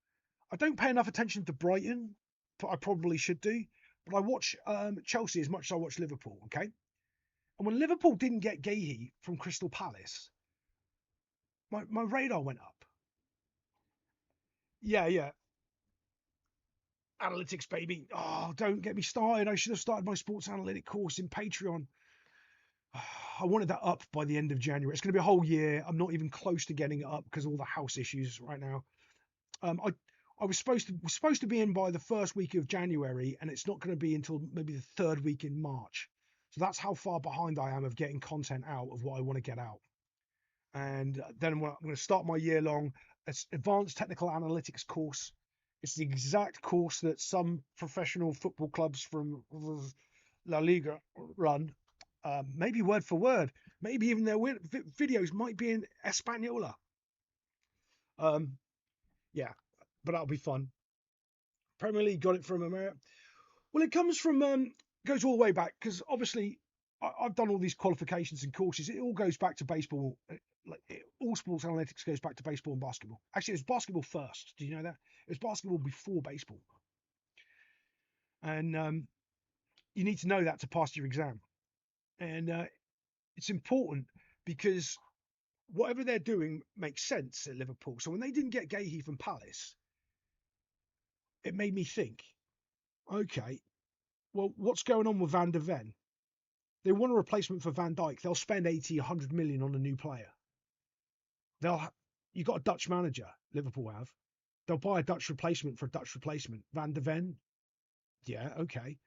I don't pay enough attention to Brighton, but I probably should do. But I watch Chelsea as much as I watch Liverpool, okay? And when Liverpool didn't get Gahey from Crystal Palace, my radar went up. Yeah. Analytics, baby. Oh, don't get me started. I should have started my sports analytic course in Patreon. I wanted that up by the end of January. It's going to be a whole year. I'm not even close to getting it up because of all the house issues right now. I was supposed to be in by the first week of January, and it's not going to be until maybe the third week in March. So that's how far behind I am of getting content out of what I want to get out. And then I'm going to start my year-long advanced technical analytics course. It's the exact course that some professional football clubs from La Liga run, maybe word for word. Maybe even their videos might be in Española. Yeah, but that'll be fun. Premier League got it from America. Well, it comes from goes all the way back because obviously I've done all these qualifications and courses. It all goes back to baseball. All sports analytics goes back to baseball and basketball. Actually, it was basketball first. Did you know that? It was basketball before baseball. And you need to know that to pass your exam. And it's important because whatever they're doing makes sense at Liverpool. So when they didn't get Gahey from Palace, it made me think, okay, well, what's going on with Van der Ven? They want a replacement for Van Dijk. They'll spend 80, 100 million on a new player. You got a Dutch manager, Liverpool have. They'll buy a Dutch replacement for a Dutch replacement. Van der Ven, yeah, okay.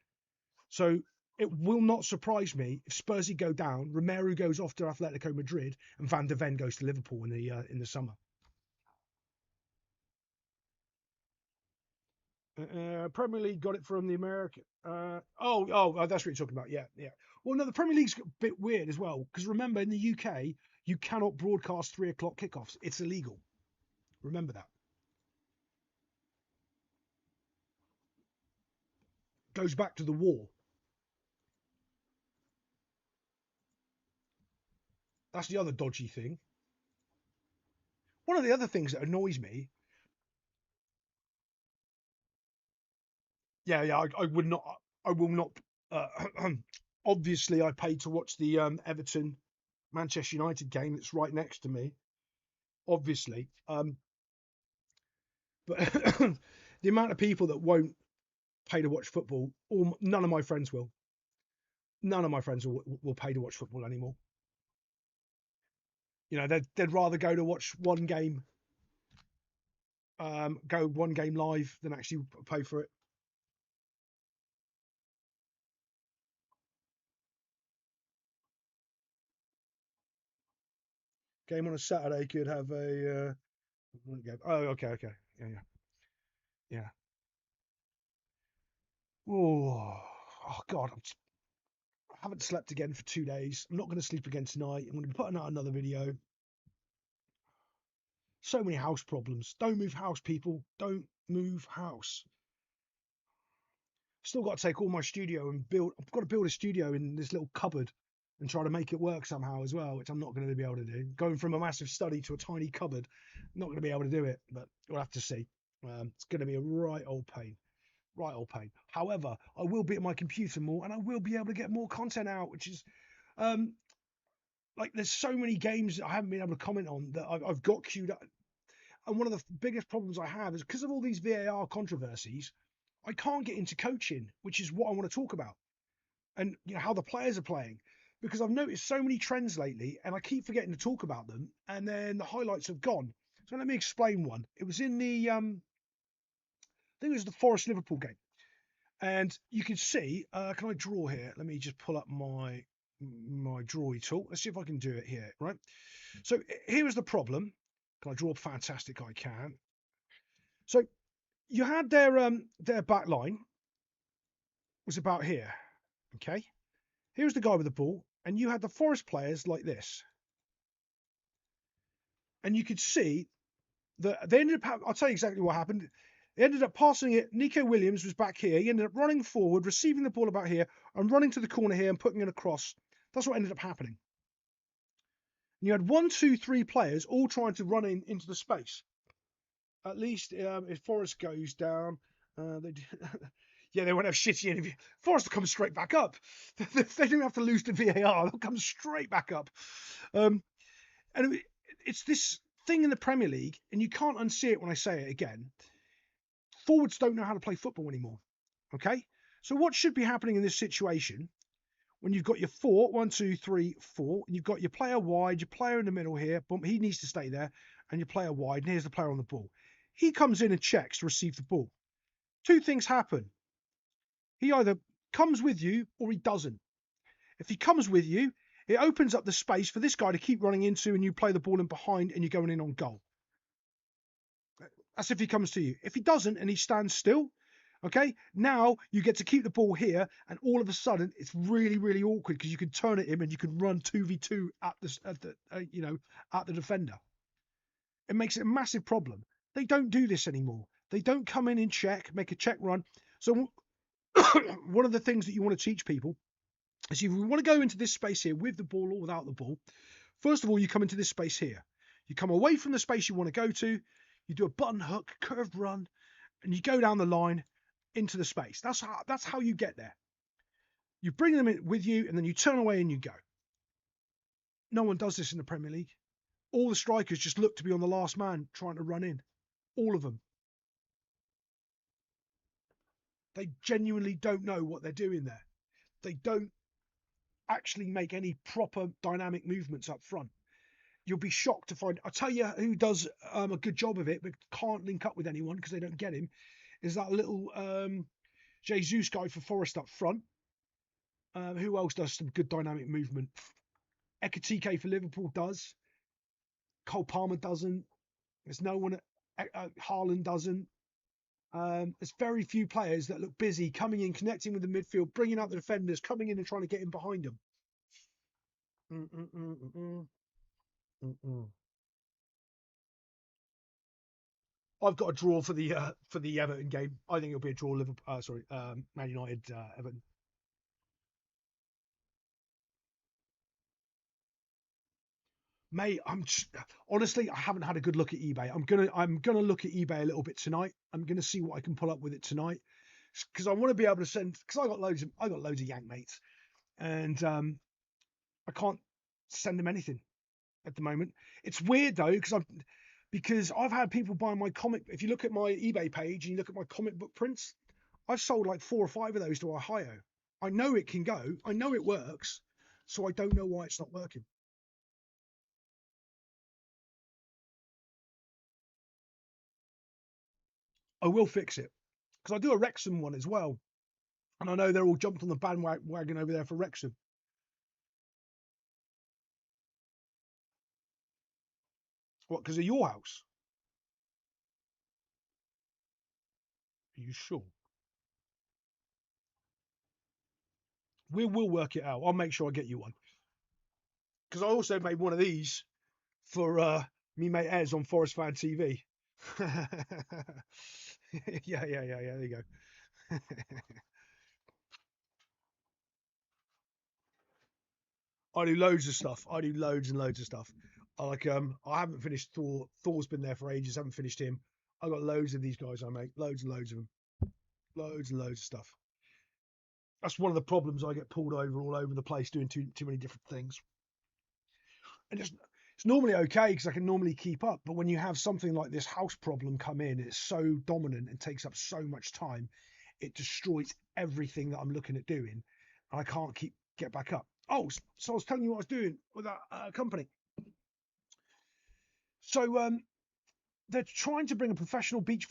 So it will not surprise me if Spursy go down, Romero goes off to Atletico Madrid, and Van der Ven goes to Liverpool in the summer. Premier League got it from the American. That's what you're talking about. Yeah. Well, no, the Premier League's a bit weird as well because remember in the UK you cannot broadcast 3 o'clock kickoffs. It's illegal. Remember that. Goes back to the war. That's the other dodgy thing. One of the other things that annoys me. Yeah. I would not. I will not. Uh, Obviously, I paid to watch the Everton Manchester United game. It's right next to me. Obviously, but the amount of people that won't pay to watch football, none of my friends will. None of my friends will pay to watch football anymore. You know, they'd rather go to watch one game, go one game live than actually pay for it. Game on a Saturday could have a. Oh, okay. Yeah. Oh God. Haven't slept again for 2 days. I'm not going to sleep again tonight. I'm going to be putting out another video. So many house problems. Don't move house, people. Don't move house. Still got to take all my studio and build. I've got to build a studio in this little cupboard and try to make it work somehow as well, which I'm not going to be able to do. Going from a massive study to a tiny cupboard, not going to be able to do it, but we'll have to see. It's going to be a right old pain. Right old pain. However, I will be at my computer more and I will be able to get more content out, which is like there's so many games that I haven't been able to comment on that I've got queued up. And one of the biggest problems I have is because of all these VAR controversies, I can't get into coaching, which is what I want to talk about, and how the players are playing, because I've noticed so many trends lately, and I keep forgetting to talk about them, and then the highlights have gone. So let me explain one. It was in the I think it was the Forest Liverpool game, and you can see. Can I draw here? Let me just pull up my drawy tool. Let's see if I can do it here. Right. So here is the problem. Can I draw? Fantastic, I can. So you had their back line was about here. Okay. Here's the guy with the ball, and you had the Forest players like this. And you could see that they ended up, I'll tell you exactly what happened. They ended up passing it. Nico Williams was back here. He ended up running forward, receiving the ball about here, and running to the corner here and putting it across. That's what ended up happening. And you had 1, 2, 3 players all trying to run into the space. At least if Forest goes down, yeah, they won't have shitty interview. Forest will come straight back up. They don't have to lose to VAR. They'll come straight back up. And it's this thing in the Premier League, and you can't unsee it when I say it again. Forwards don't know how to play football anymore. Okay? So what should be happening in this situation when you've got your 4, 1, 2, 3, 4, and you've got your player wide, your player in the middle here, boom, he needs to stay there, and your player wide, and here's the player on the ball. He comes in and checks to receive the ball. 2 things happen. He either comes with you or he doesn't. If he comes with you, it opens up the space for this guy to keep running into, and you play the ball in behind and you're going in on goal. That's if he comes to you. If he doesn't and he stands still, okay, now you get to keep the ball here, and all of a sudden it's really, really awkward because you can turn at him and you can run 2v2 at the defender. It makes it a massive problem. They don't do this anymore. They don't come in and check, make a check run. So one of the things that you want to teach people is if you want to go into this space here with the ball or without the ball, first of all, you come into this space here. You come away from the space you want to go to, you do a button hook, curved run, and you go down the line into the space. That's how you get there. You bring them in with you, and then you turn away and you go. No one does this in the Premier League. All the strikers just look to be on the last man trying to run in. All of them. They genuinely don't know what they're doing there. They don't actually make any proper dynamic movements up front. You'll be shocked to find. I'll tell you who does a good job of it, but can't link up with anyone because they don't get him. Is that little Jesus guy for Forest up front? Who else does some good dynamic movement? Ekatike for Liverpool does. Cole Palmer doesn't. There's no one. Haaland doesn't. There's very few players that look busy coming in, connecting with the midfield, bringing out the defenders, coming in and trying to get in behind them. I've got a draw for the Everton game. I think it'll be a draw. Liverpool, Man United, Everton. Mate, honestly, I haven't had a good look at eBay. I'm gonna look at eBay a little bit tonight. I'm gonna see what I can pull up with it tonight, because I want to be able to send. Because I got loads of Yank mates, and I can't send them anything at the moment. It's weird though, because I've had people buy my comic. If you look at my eBay page and you look at my comic book prints, I've sold like 4 or 5 of those to Ohio. I know it can go. I know it works. So I don't know why it's not working. I will fix it because I do a Wrexham one as well, and I know they're all jumped on the bandwagon over there for Wrexham. What? Because of your house? Are you sure? We'll work it out. I'll make sure I get you one. Because I also made one of these for me mate Ez on Forest Fan TV. Yeah. There you go. I do loads of stuff. I do loads and loads of stuff. I haven't finished Thor. Thor's been there for ages. Haven't finished him. I've got loads of these guys I make. Loads and loads of them. Loads and loads of stuff. That's one of the problems. I get pulled over all over the place doing too many different things. And it's normally okay because I can normally keep up. But when you have something like this house problem come in, it's so dominant and takes up so much time, it destroys everything that I'm looking at doing, and I can't get back up. Oh, so I was telling you what I was doing with that company. So they're trying to bring a professional beach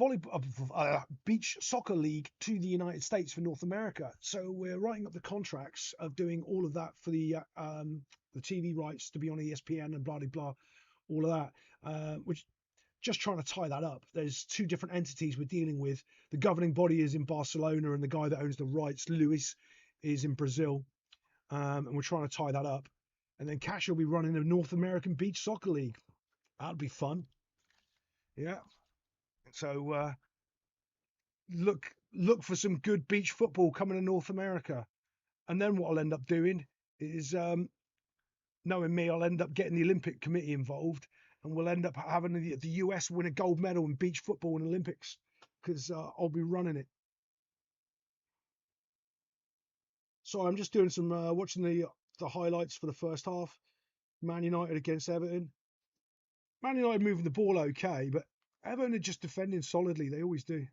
soccer league to the United States for North America. So we're writing up the contracts of doing all of that for the TV rights to be on ESPN and blah blah blah, all of that. Which just trying to tie that up. There's two different entities we're dealing with. The governing body is in Barcelona, and the guy that owns the rights, Luis, is in Brazil, and we're trying to tie that up. And then Cash will be running a North American beach soccer league. That'd be fun. Yeah. So look for some good beach football coming to North America. And then what I'll end up doing is, knowing me, I'll end up getting the Olympic Committee involved, and we'll end up having the US win a gold medal in beach football in Olympics because I'll be running it. So I'm just doing some watching the highlights for the first half. Man United against Everton. Man United moving the ball okay, but Everton are just defending solidly. They always do.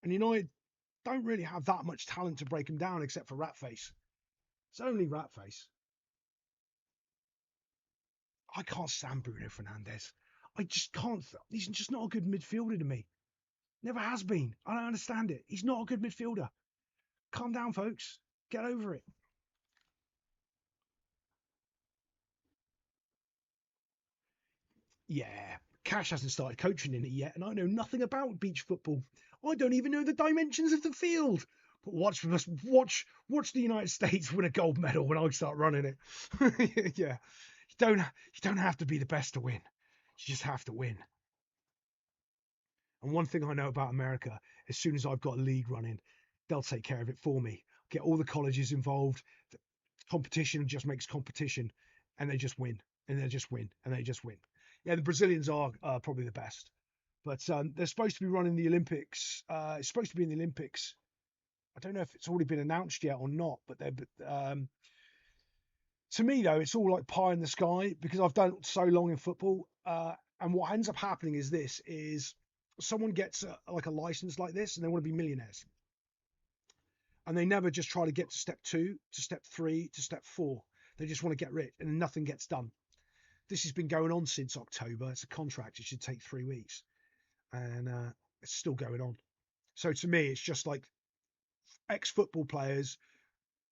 And United don't really have that much talent to break them down except for Ratface. It's only Ratface. I can't stand Bruno Fernandes. I just can't. He's just not a good midfielder to me. Never has been. I don't understand it. He's not a good midfielder. Calm down, folks. Get over it. Yeah, Cash hasn't started coaching in it yet, and I know nothing about beach football. I don't even know the dimensions of the field. But watch the United States win a gold medal when I start running it. Yeah, you don't have to be the best to win. You just have to win. And one thing I know about America, as soon as I've got a league running, they'll take care of it for me. Get all the colleges involved. The competition just makes competition, and they just win, and they just win, and they just win. Yeah, the Brazilians are probably the best, but they're supposed to be running the Olympics. It's supposed to be in the Olympics. I don't know if it's already been announced yet or not, but to me though, it's all like pie in the sky because I've done it so long in football. And what ends up happening is someone gets like a license like this and they want to be millionaires, and they never just try to get to step 2 to step 3 to step 4. They just want to get rich and nothing gets done. This has been going on since October. It's a contract. It should take 3 weeks, and it's still going on. So to me, it's just like ex-football players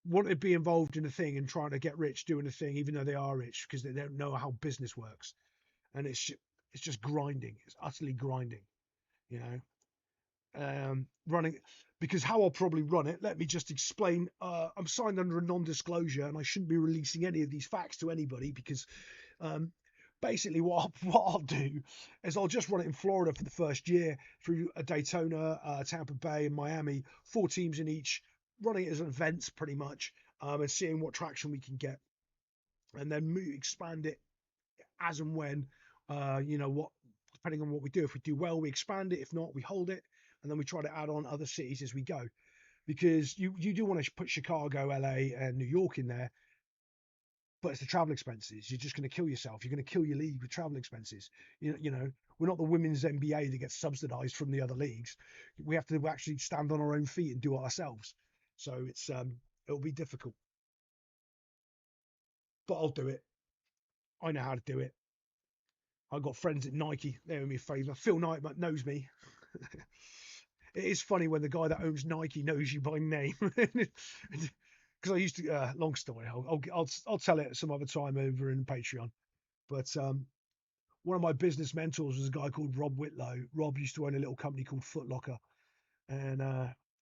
want to be involved in a thing and trying to get rich doing a thing, even though they are rich because they don't know how business works, and it's just grinding. It's utterly grinding, you know. Running, because how I'll probably run it. Let me just explain. I'm signed under a non-disclosure, and I shouldn't be releasing any of these facts to anybody because basically what I'll do is I'll just run it in Florida for the first year through Daytona, Tampa Bay, and Miami, 4 teams in each, running it as events pretty much, and seeing what traction we can get, and then expand it as and when, what, depending on what we do. If we do well, we expand it. If not, we hold it, and then we try to add on other cities as we go, because you do want to put Chicago, LA, and New York in there. But it's the travel expenses. You're just going to kill yourself. You're going to kill your league with travel expenses. You know, we're not the women's NBA that gets subsidised from the other leagues. We have to actually stand on our own feet and do it ourselves. So it'll be difficult, but I'll do it. I know how to do it. I've got friends at Nike. They're in me a favour. Phil Knight knows me. It is funny when the guy that owns Nike knows you by name. Because I used to, long story. I'll tell it some other time over in Patreon. But one of my business mentors was a guy called Rob Whitlow. Rob used to own a little company called Foot Locker, and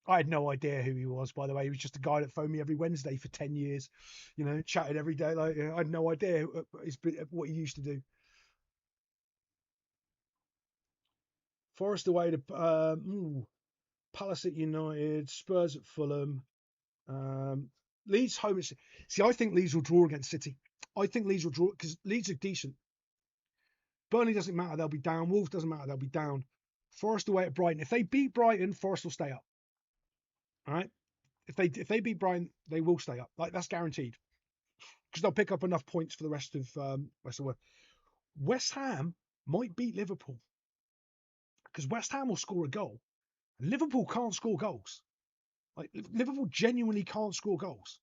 I had no idea who he was, by the way. He was just a guy that phoned me every Wednesday for 10 years, chatted every day. Like, I had no idea what he used to do. Forest away to Palace at United, Spurs at Fulham, Leeds home. See, I think Leeds will draw against City. I think Leeds will draw because Leeds are decent. Burnley doesn't matter; they'll be down. Wolves doesn't matter; they'll be down. Forest away at Brighton. If they beat Brighton, Forest will stay up. All right. If they beat Brighton, they will stay up. Like that's guaranteed because they'll pick up enough points for the rest of the world. West Ham might beat Liverpool because West Ham will score a goal. Liverpool can't score goals. Like Liverpool genuinely can't score goals.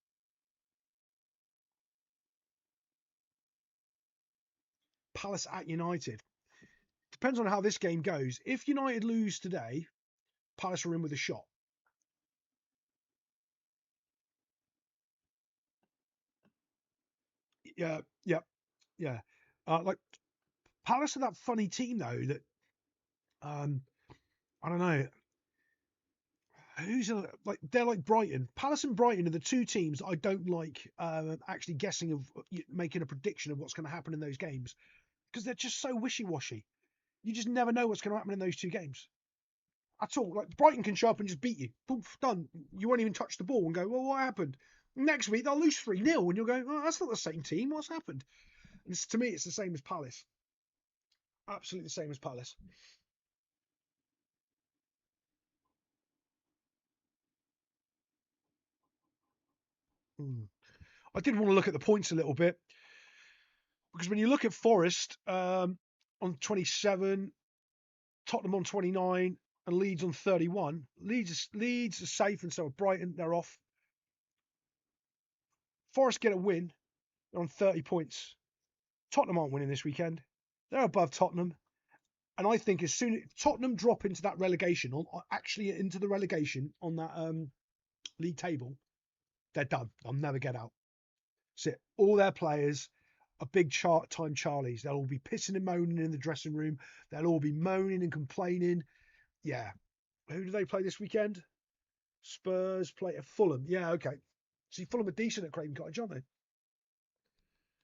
Palace at United. Depends on how this game goes. If United lose today, Palace are in with a shot. Yeah, yeah, yeah. Like Palace are that funny team though that I don't know like they're like Brighton. Palace and Brighton are the two teams that I don't like actually guessing of making a prediction of what's going to happen in those games because they're just so wishy-washy. You just never know what's going to happen in those two games at all. Like Brighton can show up and just beat you. Poof, done. You won't even touch the ball and go, well, what happened? Next week they'll lose 3-0 and you'll go, oh, that's not the same team. What's happened? And to me, it's the same as Palace. Absolutely the same as Palace. I did want to look at the points a little bit because when you look at Forest on 27, Tottenham on 29, and Leeds on 31, Leeds are safe, and so are Brighton. They're off. Forest get a win. They're on 30 points. Tottenham aren't winning this weekend. They're above Tottenham. And I think as soon as Tottenham drop into that relegation, actually into the relegation on that league table, they're done. They'll never get out. That's it. All their players are big time Charlies. They'll all be pissing and moaning in the dressing room. They'll all be moaning and complaining. Yeah. Who do they play this weekend? Spurs play at Fulham. Yeah, okay. See, Fulham are decent at Craven Cottage, aren't they?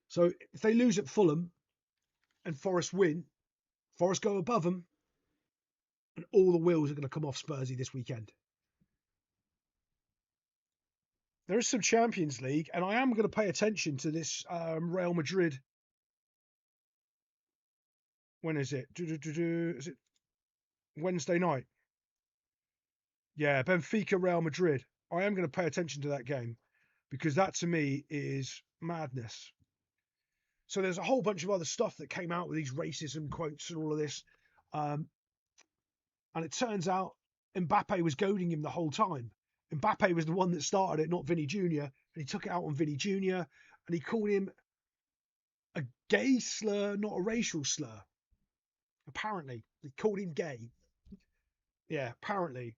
So if they lose at Fulham and Forest win, Forest go above them, and all the wheels are going to come off Spursy this weekend. There is some Champions League, and I am going to pay attention to this Real Madrid. When is it? Is it Wednesday night? Yeah, Benfica Real Madrid. I am going to pay attention to that game because that to me is madness. So there's a whole bunch of other stuff that came out with these racism quotes and all of this. And it turns out Mbappe was goading him the whole time. Mbappe was the one that started it, not Vinny Jr. And he took it out on Vinny Jr. and he called him a gay slur, not a racial slur. Apparently, he called him gay. Yeah, apparently.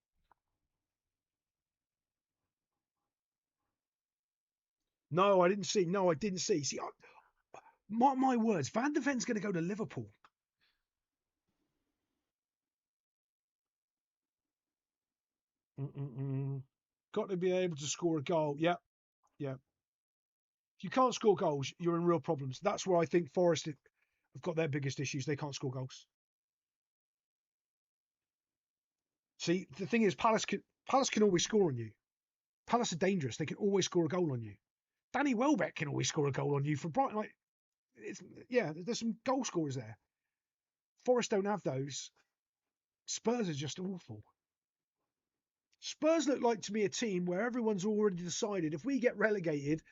No, I didn't see. No, I didn't see. See, my words, Van de Ven's going to go to Liverpool. Got to be able to score a goal. Yeah, yeah. If you can't score goals, you're in real problems. That's where I think Forest have got their biggest issues. They can't score goals. See, the thing is, Palace can always score on you. Palace are dangerous. They can always score a goal on you. Danny Welbeck can always score a goal on you for Brighton. Like, there's some goal scorers there. Forest don't have those. Spurs are just awful. Spurs look like to me a team where everyone's already decided if we get relegated,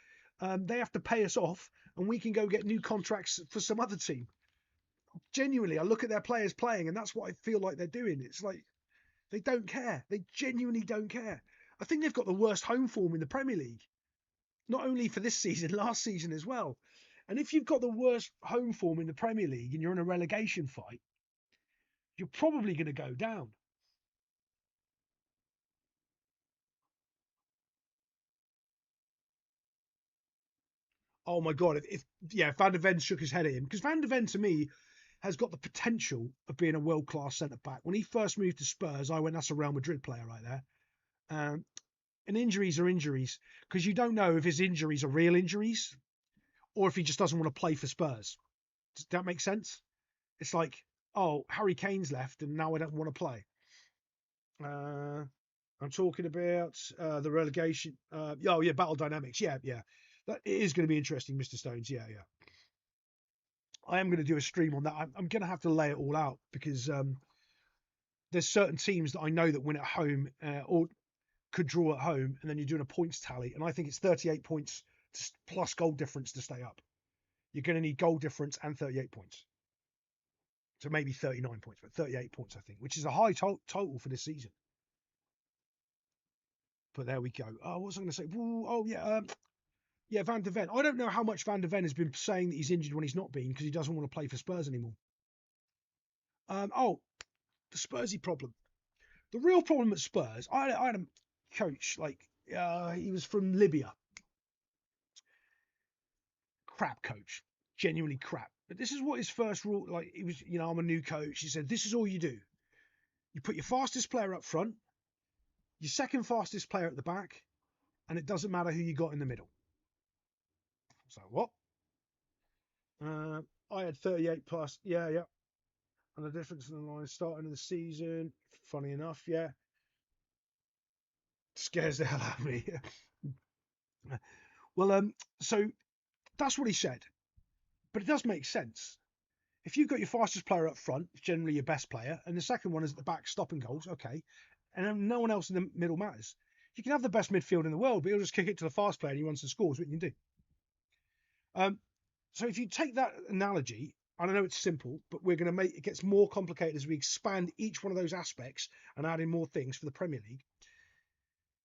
they have to pay us off and we can go get new contracts for some other team. Genuinely, I look at their players playing and that's what I feel like they're doing. It's like they don't care. They genuinely don't care. I think they've got the worst home form in the Premier League, not only for this season, last season as well. And if you've got the worst home form in the Premier League and you're in a relegation fight, you're probably going to go down. Oh my god! If Van der Ven shook his head at him, because Van der Ven to me has got the potential of being a world class centre back. When he first moved to Spurs, I went, "That's a Real Madrid player right there." And injuries are injuries, because you don't know if his injuries are real injuries or if he just doesn't want to play for Spurs. Does that make sense? It's like, oh, Harry Kane's left and now I don't want to play. I'm talking about the relegation. Battle dynamics. Yeah. That it is going to be interesting, Mr. Stones. Yeah. I am going to do a stream on that. I'm going to have to lay it all out because there's certain teams that I know that win at home or could draw at home, and then you're doing a points tally, and I think it's 38 points plus goal difference to stay up. You're going to need goal difference and 38 points. So maybe 39 points, but 38 points, I think, which is a high total for this season. But there we go. What was I going to say? Van der Ven. I don't know how much Van der Ven has been saying that he's injured when he's not been because he doesn't want to play for Spurs anymore. The Spursy problem. The real problem at Spurs, I had a coach, he was from Libya. Crap coach. Genuinely crap. But this is what his first rule, he was, I'm a new coach. He said, this is all you do. You put your fastest player up front, your second fastest player at the back, and it doesn't matter who you got in the middle. So what? I had 38 plus. Yeah. And the difference in the line starting of the season, funny enough, yeah. Scares the hell out of me. Well, so that's what he said. But it does make sense. If you've got your fastest player up front, generally your best player, and the second one is at the back stopping goals, okay, and then no one else in the middle matters. You can have the best midfield in the world, but he'll just kick it to the fast player and he runs and scores. What you can do. So if you take that analogy, and I know it's simple, but we're going to make it gets more complicated as we expand each one of those aspects and add in more things for the Premier League.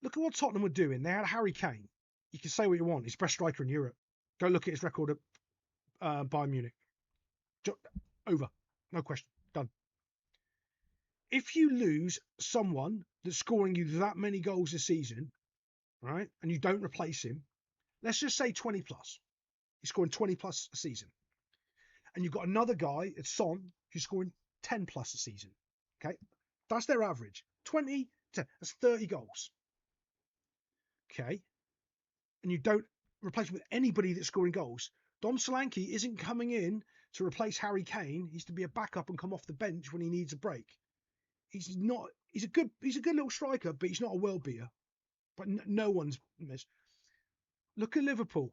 Look at what Tottenham were doing. They had Harry Kane. You can say what you want. He's best striker in Europe. Go look at his record at Bayern Munich. Over. No question. Done. If you lose someone that's scoring you that many goals a season, right, and you don't replace him, let's just say 20 plus. He's scoring 20 plus a season. And you've got another guy, it's Son, who's scoring 10 plus a season. Okay? That's their average. 20 to that's 30 goals. Okay? And you don't replace him with anybody that's scoring goals. Don Solanke isn't coming in to replace Harry Kane. He's to be a backup and come off the bench when he needs a break. He's a good little striker, but he's not a world beater. But no one's missed. Look at Liverpool.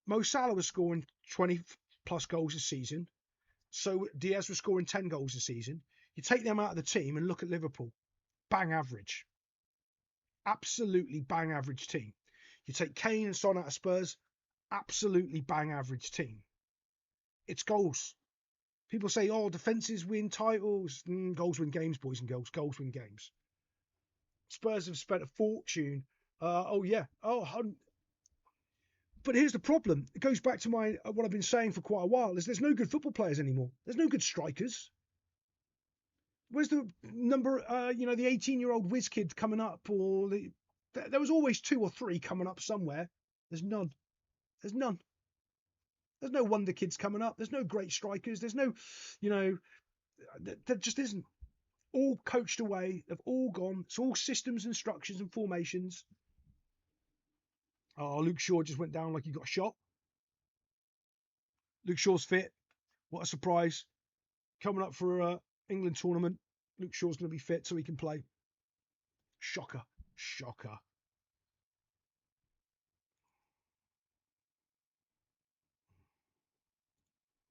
Mo Salah was scoring 20 plus goals a season. So Diaz was scoring 10 goals a season. You take them out of the team and look at Liverpool. Bang average. Absolutely bang average team. You take Kane and Son out of Spurs. Absolutely bang average team. It's goals. People say, oh, defences win titles. Goals win games, boys and girls. Goals win games. Spurs have spent a fortune. But here's the problem. It goes back to what I've been saying for quite a while, is there's no good football players anymore. There's no good strikers. Where's the number, the 18-year-old whiz kid coming up? There was always 2 or 3 coming up somewhere. There's none. There's no wonder kids coming up. There's no great strikers. There's no, there just isn't. All coached away. They've all gone. It's all systems and structures and formations. Oh, Luke Shaw just went down like he got shot. Luke Shaw's fit. What a surprise. Coming up for England tournament. Luke Shaw's going to be fit so he can play. Shocker.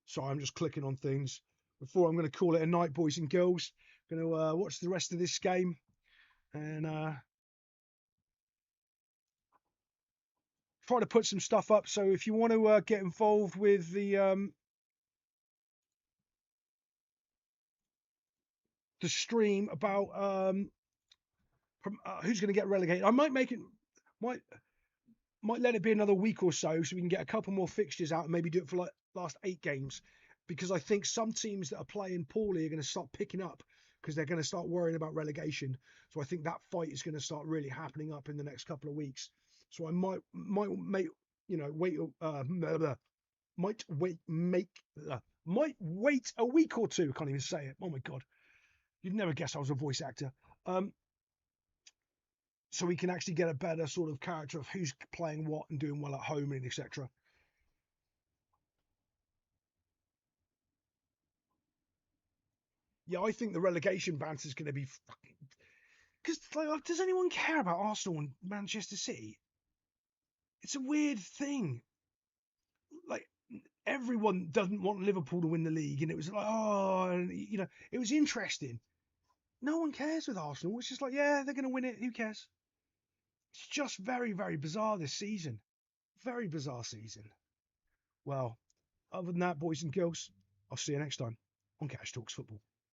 So I'm just clicking on things. Before I'm going to call it a night, boys and girls. Going to watch the rest of this game. And try to put some stuff up. So if you want to get involved with the stream about who's going to get relegated, I might let it be another week or so we can get a couple more fixtures out and maybe do it for like last 8 games, because I think some teams that are playing poorly are going to start picking up because they're going to start worrying about relegation. So I think that fight is going to start really happening up in the next couple of weeks. So I might wait a week or two. I can't even say it. Oh my God. You'd never guess I was a voice actor. so we can actually get a better sort of character of who's playing what and doing well at home and etc. Yeah, I think the relegation banter is going to be fucking. Because like, does anyone care about Arsenal and Manchester City? It's a weird thing. Like everyone doesn't want Liverpool to win the league, and it was like, oh, it was interesting. No one cares with Arsenal. It's just like, yeah, they're going to win it. Who cares? It's just very, very bizarre this season. Very bizarre season. Well, other than that, boys and girls, I'll see you next time on Cash Talks Football.